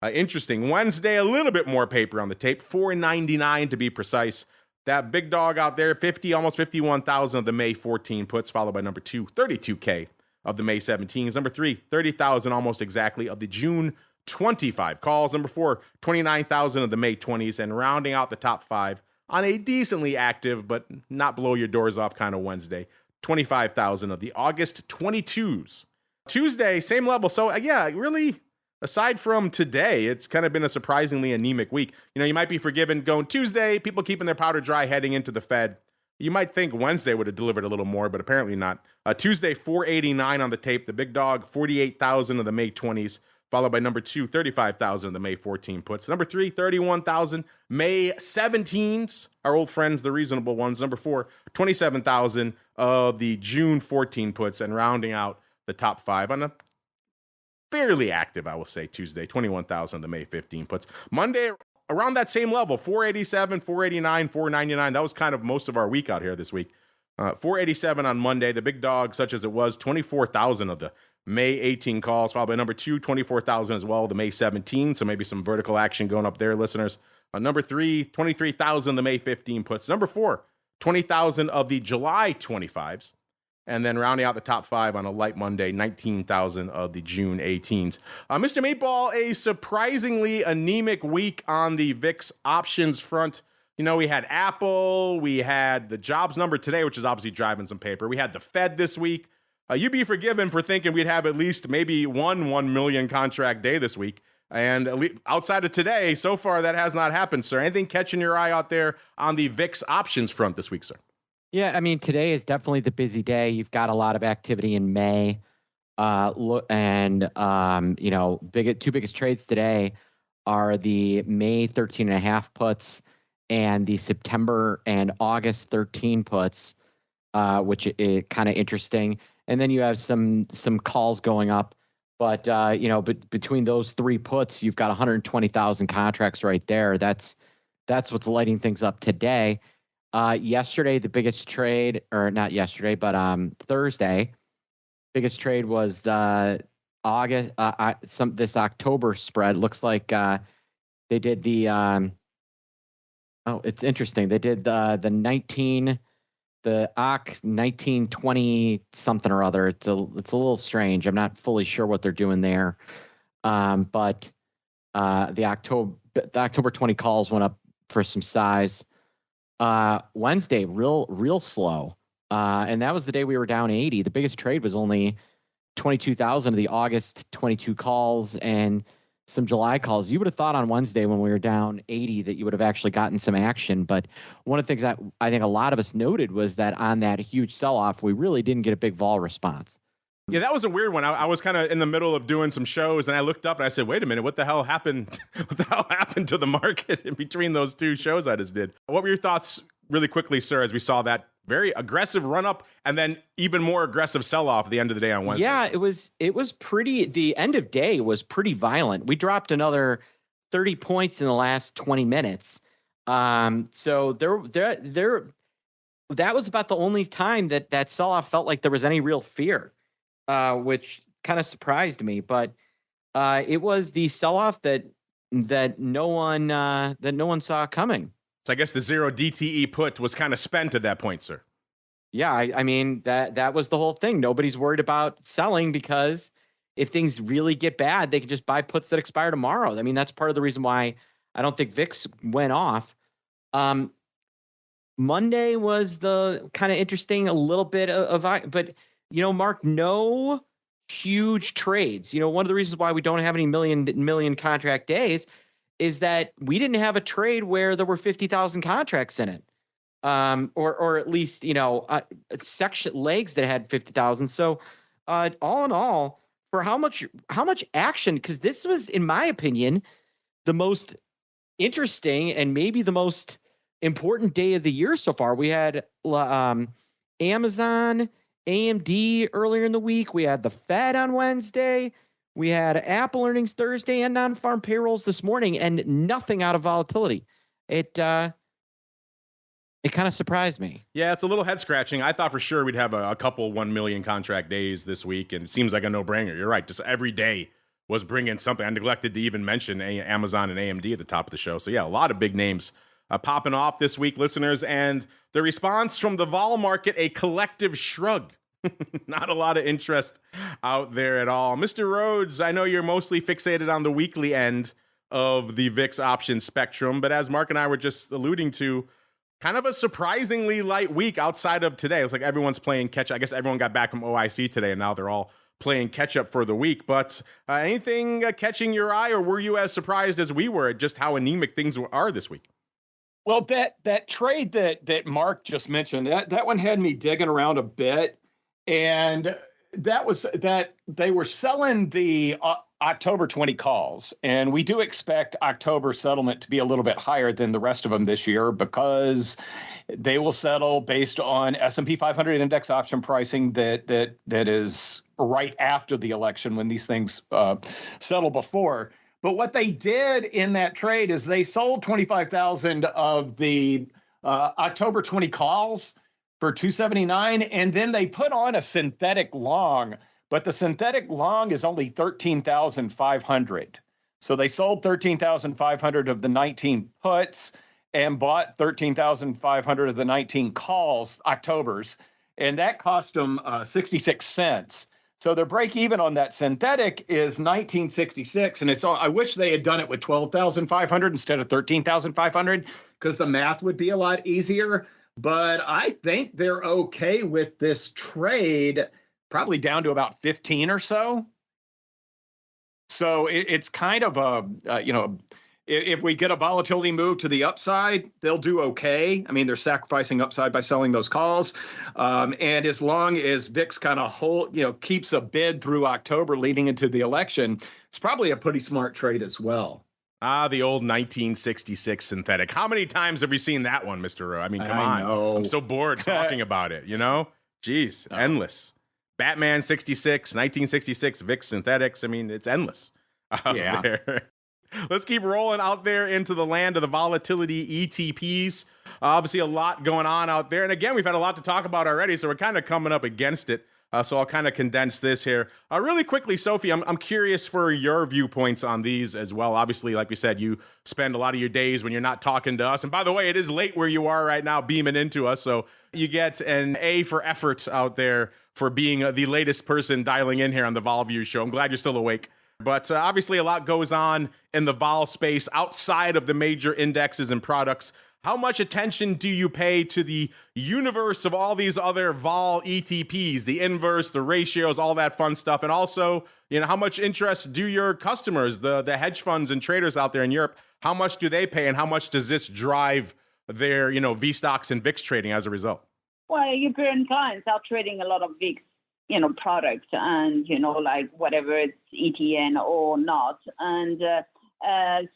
Interesting. Wednesday, a little bit more paper on the tape, 499 to be precise. That big dog out there, almost 51,000 of the May 14 puts, followed by number 2, 32K of the May 17s. Number 3, 30,000 almost exactly of the June 25 calls. Number 4, 29,000 of the May 20s. And rounding out the top 5 on a decently active, but not blow your doors off kind of Wednesday, 25,000 of the August 22s. Tuesday, same level. So yeah, really, aside from today, it's kind of been a surprisingly anemic week. You might be forgiven going Tuesday, people keeping their powder dry heading into the Fed. You might think Wednesday would have delivered a little more, but apparently not. Tuesday, 489 on the tape. The big dog, 48,000 of the May 20s, followed by number 2, 35,000 of the May 14 puts. Number 3, 31,000. May 17s, our old friends, the reasonable ones. Number 4, 27,000 of the June 14 puts, and rounding out the top 5 on a fairly active, I will say, Tuesday, 21,000 of the May 15 puts. Monday, around that same level, 487, 489, 499. That was kind of most of our week out here this week. 487 on Monday. The big dog, such as it was, 24,000 of the May 18 calls, followed by number 2, 24,000 as well, the May 17. So maybe some vertical action going up there, listeners. Number 3, 23,000 the May 15 puts. Number 4, 20,000 of the July 25s. And then rounding out the top 5 on a light Monday, 19,000 of the June 18s. Mr. Meatball, a surprisingly anemic week on the VIX options front. We had Apple, we had the jobs number today, which is obviously driving some paper. We had the Fed this week. You'd be forgiven for thinking we'd have at least maybe 1 million contract day this week. And outside of today, so far, that has not happened, sir. Anything catching your eye out there on the VIX options front this week, sir? Yeah, I mean, today is definitely the busy day. You've got a lot of activity in May. Two biggest trades today are the May 13.5 puts and the September and August 13 puts, which is kind of interesting. And then you have some calls going up, but between those 3 puts, you've got 120,000 contracts right there. That's what's lighting things up today. Yesterday, the biggest trade, or not yesterday, but Thursday, biggest trade was the this October spread. Looks like they did the. It's interesting. They did the 19. The OC 1920 something or other. It's a little strange. I'm not fully sure what they're doing there, but the October 20 calls went up for some size. Wednesday, real slow, and that was the day we were down 80. The biggest trade was only 22,000 of the August 22 calls and some July calls. You would have thought on Wednesday when we were down 80 that you would have actually gotten some action. But one of the things that I think a lot of us noted was that on that huge sell-off, we really didn't get a big vol response. Yeah, that was a weird one. I was kind of in the middle of doing some shows, and I looked up and I said, wait a minute, what the hell happened? What the hell happened to the market in between those 2 shows I just did? What were your thoughts really quickly, sir, as we saw that very aggressive run up and then even more aggressive sell off at the end of the day on Wednesday? Yeah, it was pretty, the end of day was pretty violent. We dropped another 30 points in the last 20 minutes. So that was about the only time that sell off felt like there was any real fear, which kind of surprised me. But it was the sell off that no one saw coming. So I guess the 0 DTE put was kind of spent at that point, sir. Yeah, I mean, that was the whole thing. Nobody's worried about selling because if things really get bad, they can just buy puts that expire tomorrow. I mean, that's part of the reason why I don't think VIX went off. Monday was the kind of interesting, a little bit but Mark, no huge trades. One of the reasons why we don't have any million contract days is that we didn't have a trade where there were 50,000 contracts in it. Or at least, section legs that had 50,000. So, all in all, for how much action, because this was, in my opinion, the most interesting and maybe the most important day of the year so far. We had Amazon, AMD earlier in the week. We had the Fed on Wednesday. We had Apple earnings Thursday and non-farm payrolls this morning, and nothing out of volatility. It kind of surprised me. Yeah, it's a little head scratching. I thought for sure we'd have a couple 1 million contract days this week, and it seems like a no-brainer. You're right. Just every day was bringing something. I neglected to even mention Amazon and AMD at the top of the show. So yeah, a lot of big names popping off this week, listeners. And the response from the vol market, a collective shrug. Not a lot of interest out there at all. Mr. Rhoads, I know you're mostly fixated on the weekly end of the VIX option spectrum, but as Mark and I were just alluding to, kind of a surprisingly light week outside of today. It's like everyone's playing catch. I guess everyone got back from OIC today, and now they're all playing catch up for the week. But anything catching your eye, or were you as surprised as we were at just how anemic things are this week? Well, that trade that Mark just mentioned, that one had me digging around a bit, and that was that they were selling the October 20 calls, and we do expect October settlement to be a little bit higher than the rest of them this year because they will settle based on S&P 500 index option pricing that is right after the election when these things settle before. But what they did in that trade is they sold 25,000 of the October 20 calls for 279, and then they put on a synthetic long. But the synthetic long is only 13,500. So they sold 13,500 of the 19 puts and bought 13,500 of the 19 calls, Octobers, and that cost them 66 cents. So their break even on that synthetic is 1966, and I wish they had done it with 12,500 instead of 13,500 because the math would be a lot easier. But I think they're okay with this trade, probably down to about 15 or so. So it's kind of if we get a volatility move to the upside, they'll do okay. I mean, they're sacrificing upside by selling those calls. And as long as VIX kind of keeps a bid through October leading into the election, it's probably a pretty smart trade as well. The old 1966 synthetic. How many times have you seen that one, Mr. Rowe? I mean, come on. Know. I'm so bored talking about it, Jeez, endless. Batman 66, 1966, VIX synthetics. I mean, it's endless out there. Let's keep rolling out there into the land of the volatility ETPs. Obviously, a lot going on out there. And again, we've had a lot to talk about already, so we're kind of coming up against it. So I'll kind of condense this here. Really quickly, Sophie, I'm curious for your viewpoints on these as well. Obviously, like we said, you spend a lot of your days when you're not talking to us. And by the way, it is late where you are right now, beaming into us. So you get an A for effort out there for being the latest person dialing in here on the Vol Views show. I'm glad you're still awake. But obviously, a lot goes on in the vol space outside of the major indexes and products. How much attention do you pay to the universe of all these other vol ETPs, the inverse, the ratios, all that fun stuff? And also, how much interest do your customers, the hedge funds and traders out there in Europe, how much do they pay, and how much does this drive their, VSTOXX and VIX trading as a result? Well, European clients are trading a lot of VIX, products and, like whatever it's ETN or not. And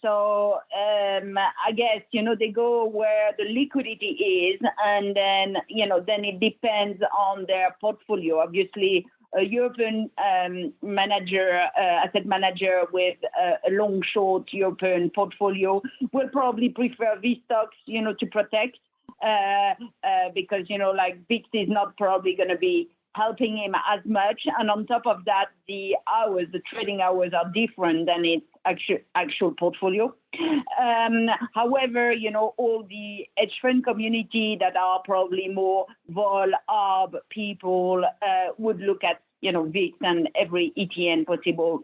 so I guess, they go where the liquidity is, and then, then it depends on their portfolio. Obviously, a European asset manager with a long short European portfolio will probably prefer VSTOXX, to protect because, like VIX is not probably going to be helping him as much. And on top of that, the trading hours are different than its actual portfolio. However, all the hedge fund community that are probably more vol, arb people would look at, VIX and every ETN possible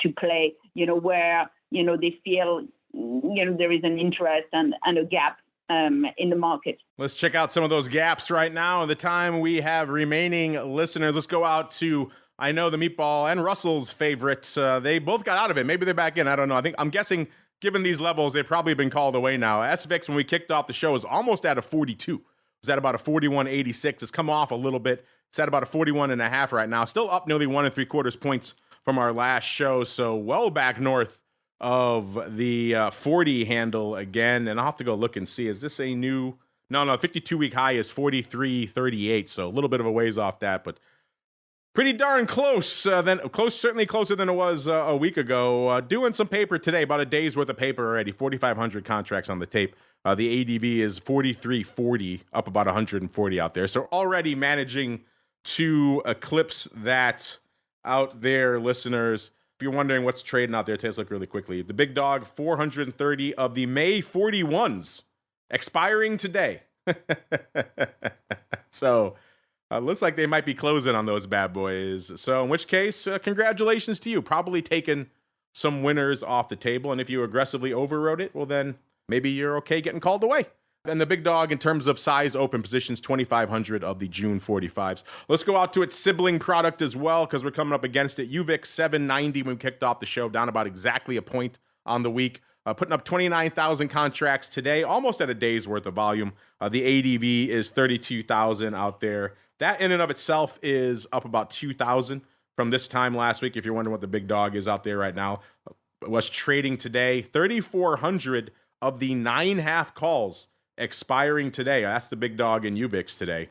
to play, where, they feel, there is an interest and a gap in the market. Let's check out some of those gaps right now. In the time we have remaining, listeners, let's go out to, I know, the Meatball and Russell's favorites. They both got out of it. Maybe they're back in. I don't know. I'm guessing, given these levels, they've probably been called away now. SVIX, when we kicked off the show, is almost at a 42. It's at about a 41.86. It's come off a little bit. It's at about a 41.5 right now. Still up nearly 1 3/4 points from our last show. So well back north of the 40 handle again. And I'll have to go look and see. Is this a new? No, 52-week high is 43.38. So a little bit of a ways off that, but pretty darn close. Certainly closer than it was a week ago. Doing some paper today, about a day's worth of paper already. 4,500 contracts on the tape. The ADV is 43.40, up about 140 out there. So already managing to eclipse that out there, listeners. If you're wondering what's trading out there, take a look really quickly. The big dog, 430 of the May 41s expiring today. So looks like they might be closing on those bad boys. So in which case, congratulations to you. Probably taking some winners off the table. And if you aggressively overrode it, well, then maybe you're okay getting called away. And the big dog, in terms of size open positions, 2,500 of the June 45s. Let's go out to its sibling product as well, because we're coming up against it. UVIX 790 when we kicked off the show, down about exactly a point on the week. Putting up 29,000 contracts today, almost at a day's worth of volume. The ADV is 32,000 out there. That in and of itself is up about 2,000 from this time last week. If you're wondering what the big dog is out there right now, was trading today. 3,400 of the 9 half calls expiring today. That's the big dog in UVIX today.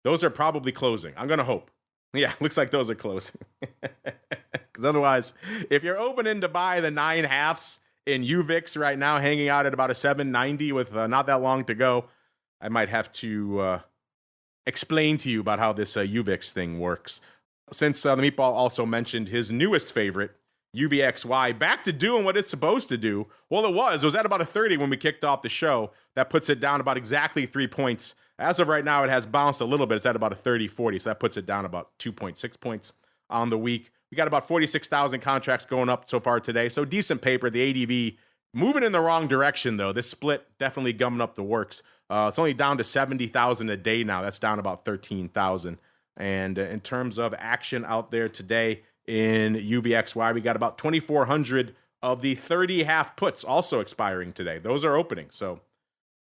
Those are probably closing. I'm going to hope. Yeah, looks like those are closing. Because otherwise, if you're opening to buy the 9 halves in UVIX right now, hanging out at about a 790 with not that long to go, I might have to explain to you about how this UVIX thing works. Since the Meatball also mentioned his newest favorite, UVXY, back to doing what it's supposed to do. Well, it was at about a 30 when we kicked off the show. That puts it down about exactly 3 points. As of right now, it has bounced a little bit. It's at about a 30.40, so that puts it down about 2.6 points on the week. We got about 46,000 contracts going up so far today, so decent paper. The ADV moving in the wrong direction, though. This split definitely gumming up the works. It's only down to 70,000 a day now. That's down about 13,000. And in terms of action out there today, in UVXY, we got about 2,400 of the 30 half puts also expiring today. Those are opening. So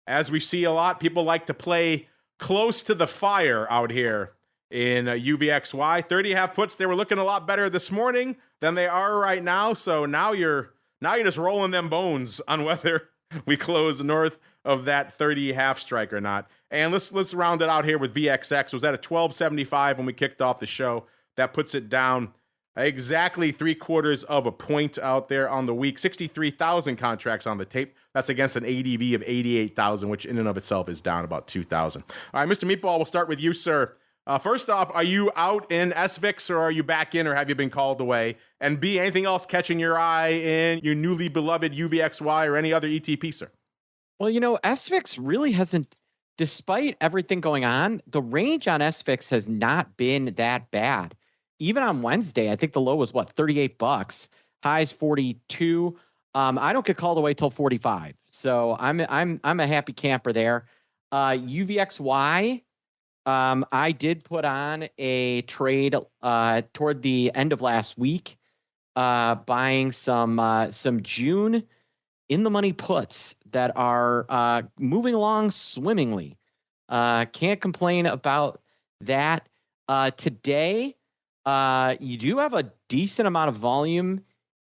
as we see a lot, people like to play close to the fire out here in UVXY. 30 half puts, they were looking a lot better this morning than they are right now. So now you're just rolling them bones on whether we close north of that 30 half strike or not. And let's round it out here with VXX. It was at a 1275 when we kicked off the show. That puts it down exactly 3/4 of a point out there on the week. 63,000 contracts on the tape. That's against an ADV of 88,000, which in and of itself is down about 2,000. All right, Mr. Meatball, we'll start with you, sir. First off, are you out in SVIX or are you back in or have you been called away? And B, anything else catching your eye in your newly beloved UVXY or any other ETP, sir? Well, SVIX really hasn't, despite everything going on, the range on SVIX has not been that bad. Even on Wednesday, I think the low was $38, highs 42. I don't get called away till 45, so I'm a happy camper there. UVXY, I did put on a trade toward the end of last week, buying some June in the money puts that are moving along swimmingly. Can't complain about that. Today, you do have a decent amount of volume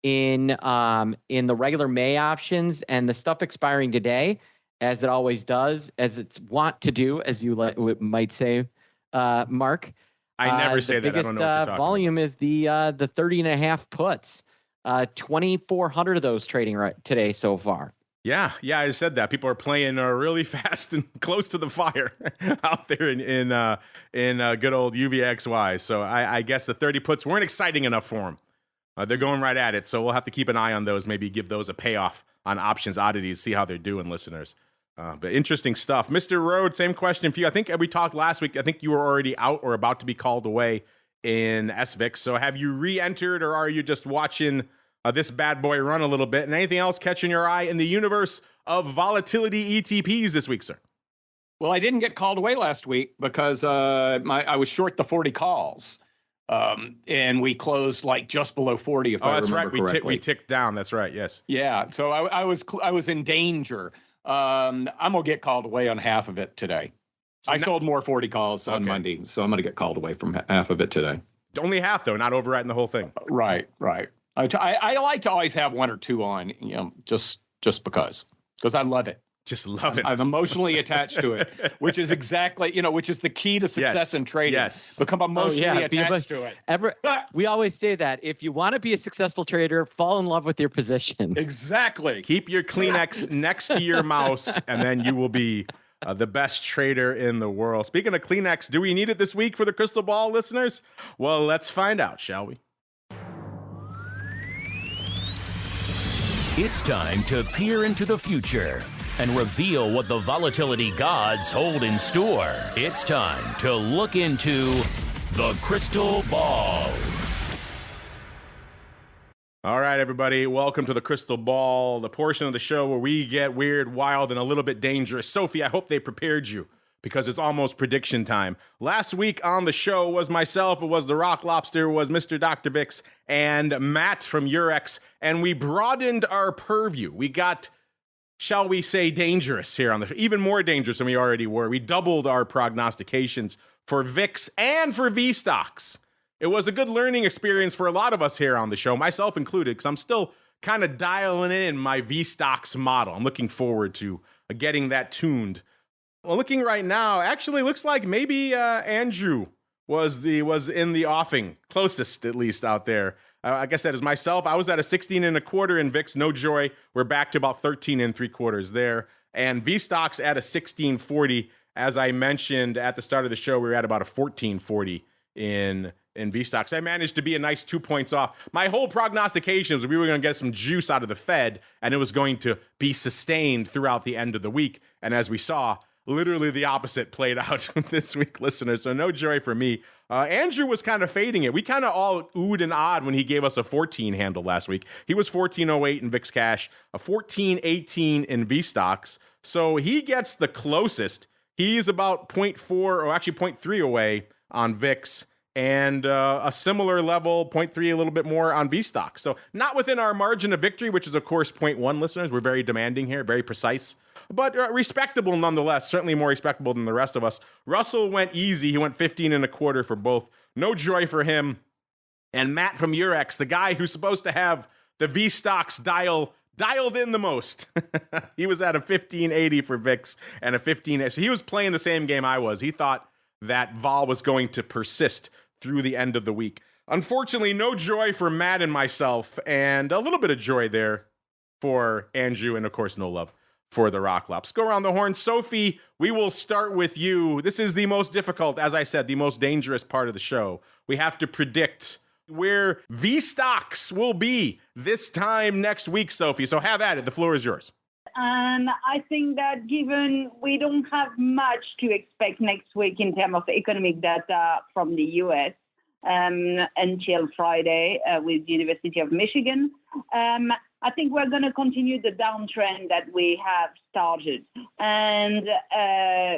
in the regular May options, and the stuff expiring today, as it always does, as it's want to do, as you might say, Mark. I never say that. I don't know what you're talking volume about. is the 30.5 puts. 2,400 of those trading right today so far. Yeah, I just said that. People are playing really fast and close to the fire out there in good old UVXY. So I guess the 30 puts weren't exciting enough for them. They're going right at it, so we'll have to keep an eye on those, maybe give those a payoff on options oddities, see how they're doing, listeners. But interesting stuff. Mr. Rhoads, same question for you. I think we talked last week. I think you were already out or about to be called away in SVIX. So have you re-entered, or are you just watching this bad boy run a little bit? And anything else catching your eye in the universe of volatility ETPs this week, sir? Well, I didn't get called away last week because I was short the 40 calls. And we closed like just below 40, if I remember correctly. We ticked down. That's right. Yes. Yeah. So I was in danger. I'm gonna get called away on half of it today. So I sold more 40 calls on Monday, so I'm gonna get called away from half of it today. Only half, though, not overwriting the whole thing. Right. I like to always have one or two on, just because I love it. Just love it. I'm emotionally attached to it, which is exactly, which is the key to success in trading. Yes. Become emotionally attached to it. We always say that if you want to be a successful trader, fall in love with your position. Exactly. Keep your Kleenex next to your mouse, and then you will be the best trader in the world. Speaking of Kleenex, do we need it this week for the crystal ball, listeners? Well, let's find out, shall we? It's time to peer into the future and reveal what the volatility gods hold in store. It's time to look into the crystal ball. All right, everybody, welcome to the crystal ball, the portion of the show where we get weird, wild, and a little bit dangerous. Sophie, I hope they prepared you, because it's almost prediction time. Last week on the show was myself, it was the Rock Lobster, it was Mr. Dr. VIX, and Matt from Eurex, and we broadened our purview. We got, shall we say, dangerous here on the show, even more dangerous than we already were. We doubled our prognostications for VIX and for VSTOXX. It was a good learning experience for a lot of us here on the show, myself included, because I'm still kind of dialing in my VSTOXX model. I'm looking forward to getting that tuned. Well, looking right now, actually looks like maybe Andrew was in the offing, closest at least out there. Like I said, as myself, I was at a 16.25 in VIX, no joy. We're back to about 13.75 there. And VSTOXX at a 16.40. As I mentioned at the start of the show, we were at about a 14.40 in VSTOXX. I managed to be a nice 2 points off. My whole prognostication was we were going to get some juice out of the Fed, and it was going to be sustained throughout the end of the week. And as we saw, literally the opposite played out this week, listeners. So no joy for me. Andrew was kind of fading it. We kind of all oohed and awed when he gave us a 14 handle last week. He was 14.08 in VIX Cash, a 14.18 in VSTOXX. So he gets the closest. He's about 0.4 or actually 0.3 away on VIX, and a similar level, 0.3, a little bit more on VSTOXX. So not within our margin of victory, which is, of course, 0.1, listeners. We're very demanding here, very precise, but respectable nonetheless, certainly more respectable than the rest of us. Russell went easy. He went 15.25 for both. No joy for him. And Matt from Eurex, the guy who's supposed to have the VSTOXX dialed in the most. He was at a 15.80 for VIX and a 15. So he was playing the same game I was. He thought that vol was going to persist through the end of the week. Unfortunately, no joy for Matt and myself, and a little bit of joy there for Andrew, and of course, no love for the Rock Lops. Go around the horn. Sophie, we will start with you. This is the most difficult, as I said, the most dangerous part of the show. We have to predict where VSTOXX will be this time next week, Sophie. So have at it. The floor is yours. And I think that given we don't have much to expect next week in terms of economic data from the U.S. Until Friday with the University of Michigan, I think we're going to continue the downtrend that we have started. And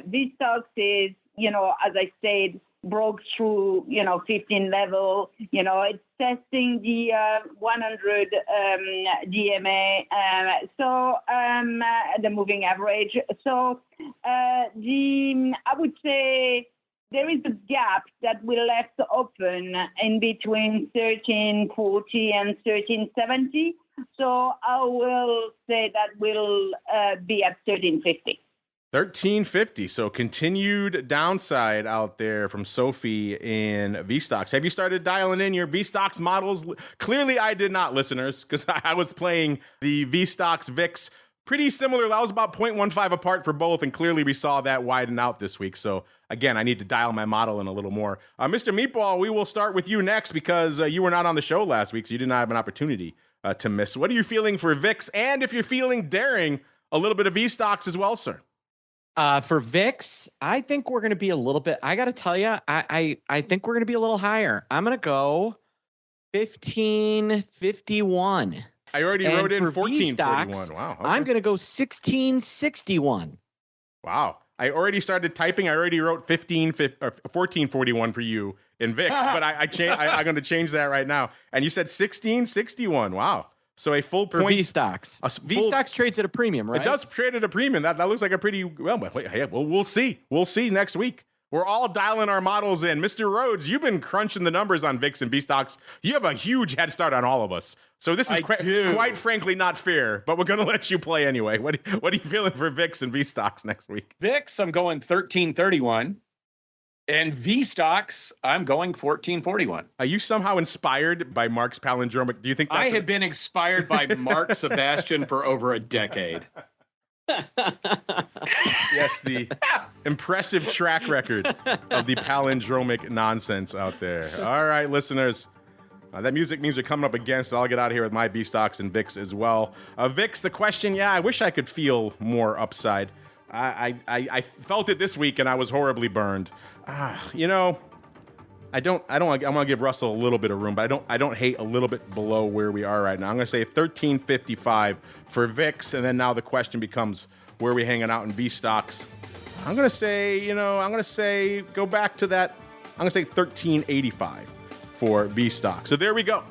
VSTOXX is, as I said, broke through, 15 level. It's testing the 100 DMA, the moving average. So I would say there is a gap that we left open in between 1340 and 1370. So I will say that we'll be at 1350. 1350. So continued downside out there from Sophie in VSTOXX. Have you started dialing in your VSTOXX models? Clearly I did not, listeners, because I was playing the VSTOXX VIX pretty similar. That was about 0.15 apart for both, and clearly we saw that widen out this week. So again, I need to dial my model in a little more. Mr. Meatball, we will start with you next because you were not on the show last week, so you did not have an opportunity to miss. What are you feeling for VIX? And if you're feeling daring, a little bit of VSTOXX as well, sir. For VIX, I think we're going to be a little bit, I got to tell you, I think we're going to be a little higher. I'm going to go 1551. I already wrote in 1441. Wow. Okay. I'm going to go 1661. Wow. I already started typing. I already wrote 1441 for you in VIX, but I'm going to change that right now. And you said 1661. Wow. So a full for point. VSTOXX. VSTOXX trades at a premium, right? It does trade at a premium. That looks like a pretty, well, we'll see. We'll see next week. We're all dialing our models in. Mr. Rhoads, you've been crunching the numbers on VIX and VSTOXX. You have a huge head start on all of us. So this is quite frankly not fair, but we're going to let you play anyway. What are you feeling for VIX and VSTOXX next week? VIX, I'm going 1331. And VSTOXX, I'm going 1441. Are you somehow inspired by Mark's palindromic? Do you think I have been inspired by Mark Sebastian for over a decade? Yes, the impressive track record of the palindromic nonsense out there. All right, listeners. That music means we're coming up again, so I'll get out of here with my VSTOXX and VIX as well. VIX, the question, I wish I could feel more upside. I felt it this week, and I was horribly burned. I want to give Russell a little bit of room, but I don't hate a little bit below where we are right now. I'm going to say 1355 for VIX, and then now the question becomes where are we hanging out in VSTOXX. I'm going to say, go back to that. I'm going to say 1385 for VSTOXX. So there we go.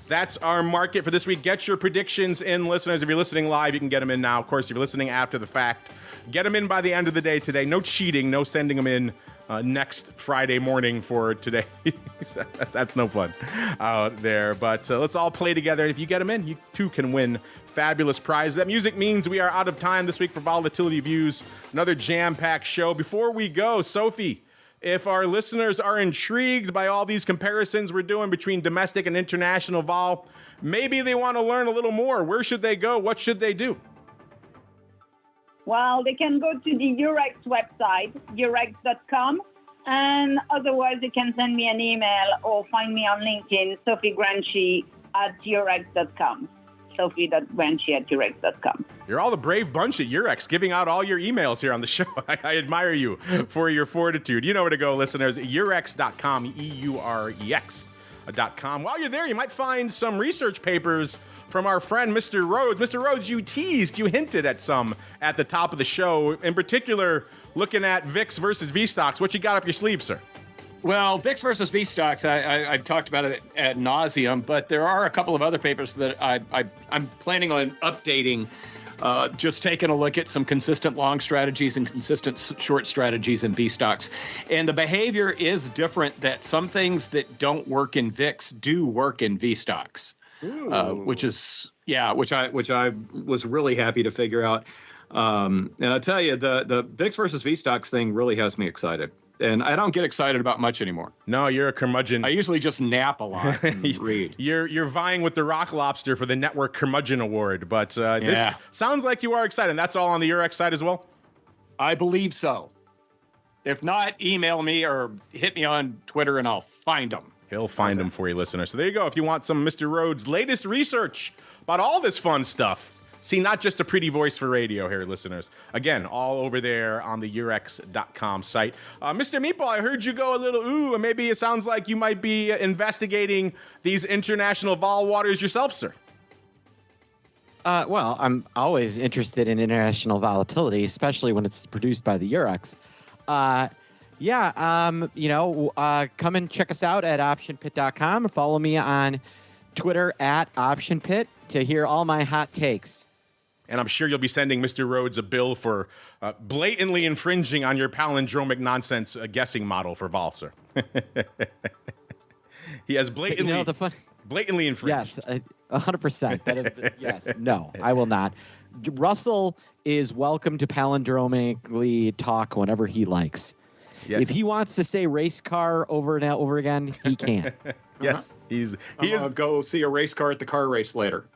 That's our market for this week. Get your predictions in, listeners. If you're listening live, you can get them in now. Of course, if you're listening after the fact, get them in by the end of the day today. No cheating, no sending them in next Friday morning for today. That's no fun out there. But let's all play together. If you get them in, you too can win fabulous prizes. That music means we are out of time this week for Volatility Views. Another jam-packed show. Before we go, Sophie, if our listeners are intrigued by all these comparisons we're doing between domestic and international vol, maybe they want to learn a little more. Where should they go? What should they do? Well, they can go to the Eurex website, Eurex.com, and otherwise they can send me an email or find me on LinkedIn, Sophie Granchi at Eurex.com. Sophie.Granchi@Eurex.com. You're all the brave bunch at Eurex, giving out all your emails here on the show. I admire you for your fortitude. You know where to go, listeners. Eurex.com, EUREX.com. While you're there, you might find some research papers from our friend, Mr. Rhoads. Mr. Rhoads, you hinted at some at the top of the show. In particular, looking at VIX versus VSTOXX. What you got up your sleeve, sir? Well, VIX versus VSTOXX, I've talked about it ad nauseum, but there are a couple of other papers that I'm planning on updating, just taking a look at some consistent long strategies and consistent short strategies in VSTOXX. And the behavior is different, that some things that don't work in VIX do work in VSTOXX, which I was really happy to figure out. And I'll tell you, the VIX versus VSTOXX thing really has me excited. And I don't get excited about much anymore. No, you're a curmudgeon. I usually just nap a lot and read. You're vying with the Rock Lobster for the Network Curmudgeon Award, but this sounds like you are excited. That's all on the Eurex side as well? I believe so. If not, email me or hit me on Twitter and I'll find them. He'll find them for you, listeners. So there you go. If you want some Mr. Rhoads' latest research about all this fun stuff, see, not just a pretty voice for radio here, listeners. Again, all over there on the Eurex.com site. Mr. Meatball, I heard you go a little, and maybe it sounds like you might be investigating these international vol waters yourself, sir. Well, I'm always interested in international volatility, especially when it's produced by the Eurex. Come and check us out at optionpit.com. Follow me on Twitter at optionpit to hear all my hot takes. And I'm sure you'll be sending Mr. Rhoads a bill for blatantly infringing on your palindromic nonsense guessing model for vol, sir. He has blatantly infringed. Yes, 100%. Yes, no, I will not. Russell is welcome to palindromically talk whenever he likes. Yes. If he wants to say race car over and over again, he can. Yes, I'll go see a race car at the car race later.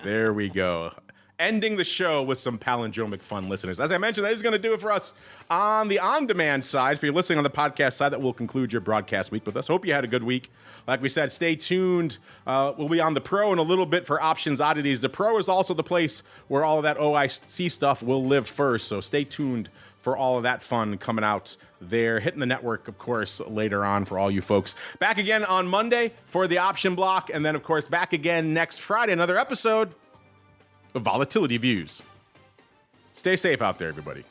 There we go. ending the show with some palindromic fun, listeners. As I mentioned, that is going to do it for us on the on-demand side. If you're listening on the podcast side, that will conclude your broadcast week with us. Hope you had a good week. Like we said, stay tuned. We'll be on the Pro in a little bit for options oddities. The Pro is also the place where all of that OIC stuff will live first, so stay tuned for all of that fun coming out there. Hitting the network, of course, later on for all you folks. Back again on Monday for the option block, and then, of course, back again next Friday, another episode of Volatility Views. Stay safe out there, everybody.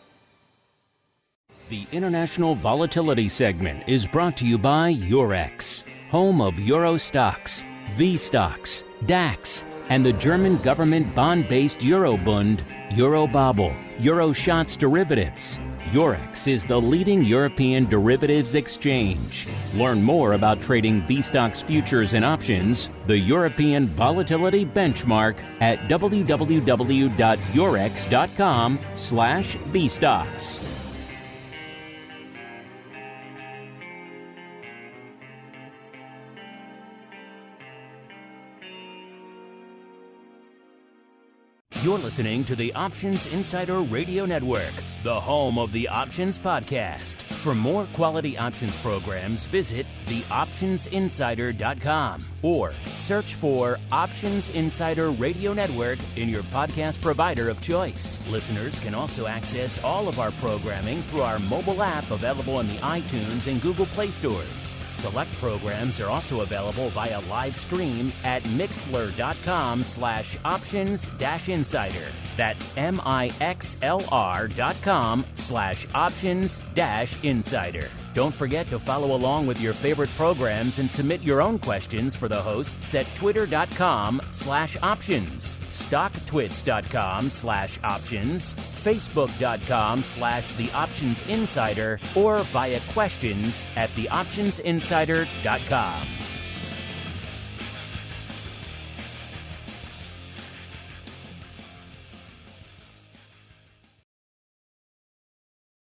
The International Volatility segment is brought to you by Eurex, home of Euro stocks, VSTOXX, DAX, and the German government bond-based Eurobund, Eurobobble, Euroshots derivatives. Eurex is the leading European derivatives exchange. Learn more about trading VSTOXX futures and options, the European volatility benchmark, at www.eurex.com/VSTOXX. You're listening to the Options Insider Radio Network, the home of the Options Podcast. For more quality options programs, visit theoptionsinsider.com or search for Options Insider Radio Network in your podcast provider of choice. Listeners can also access all of our programming through our mobile app available in the iTunes and Google Play stores. Select programs are also available via live stream at mixlr.com/options-insider. That's mixlr.com/options-insider. Don't forget to follow along with your favorite programs and submit your own questions for the hosts at twitter.com/options, stocktwits.com/options, facebook.com/theoptionsinsider, or via questions at theoptionsinsider.com.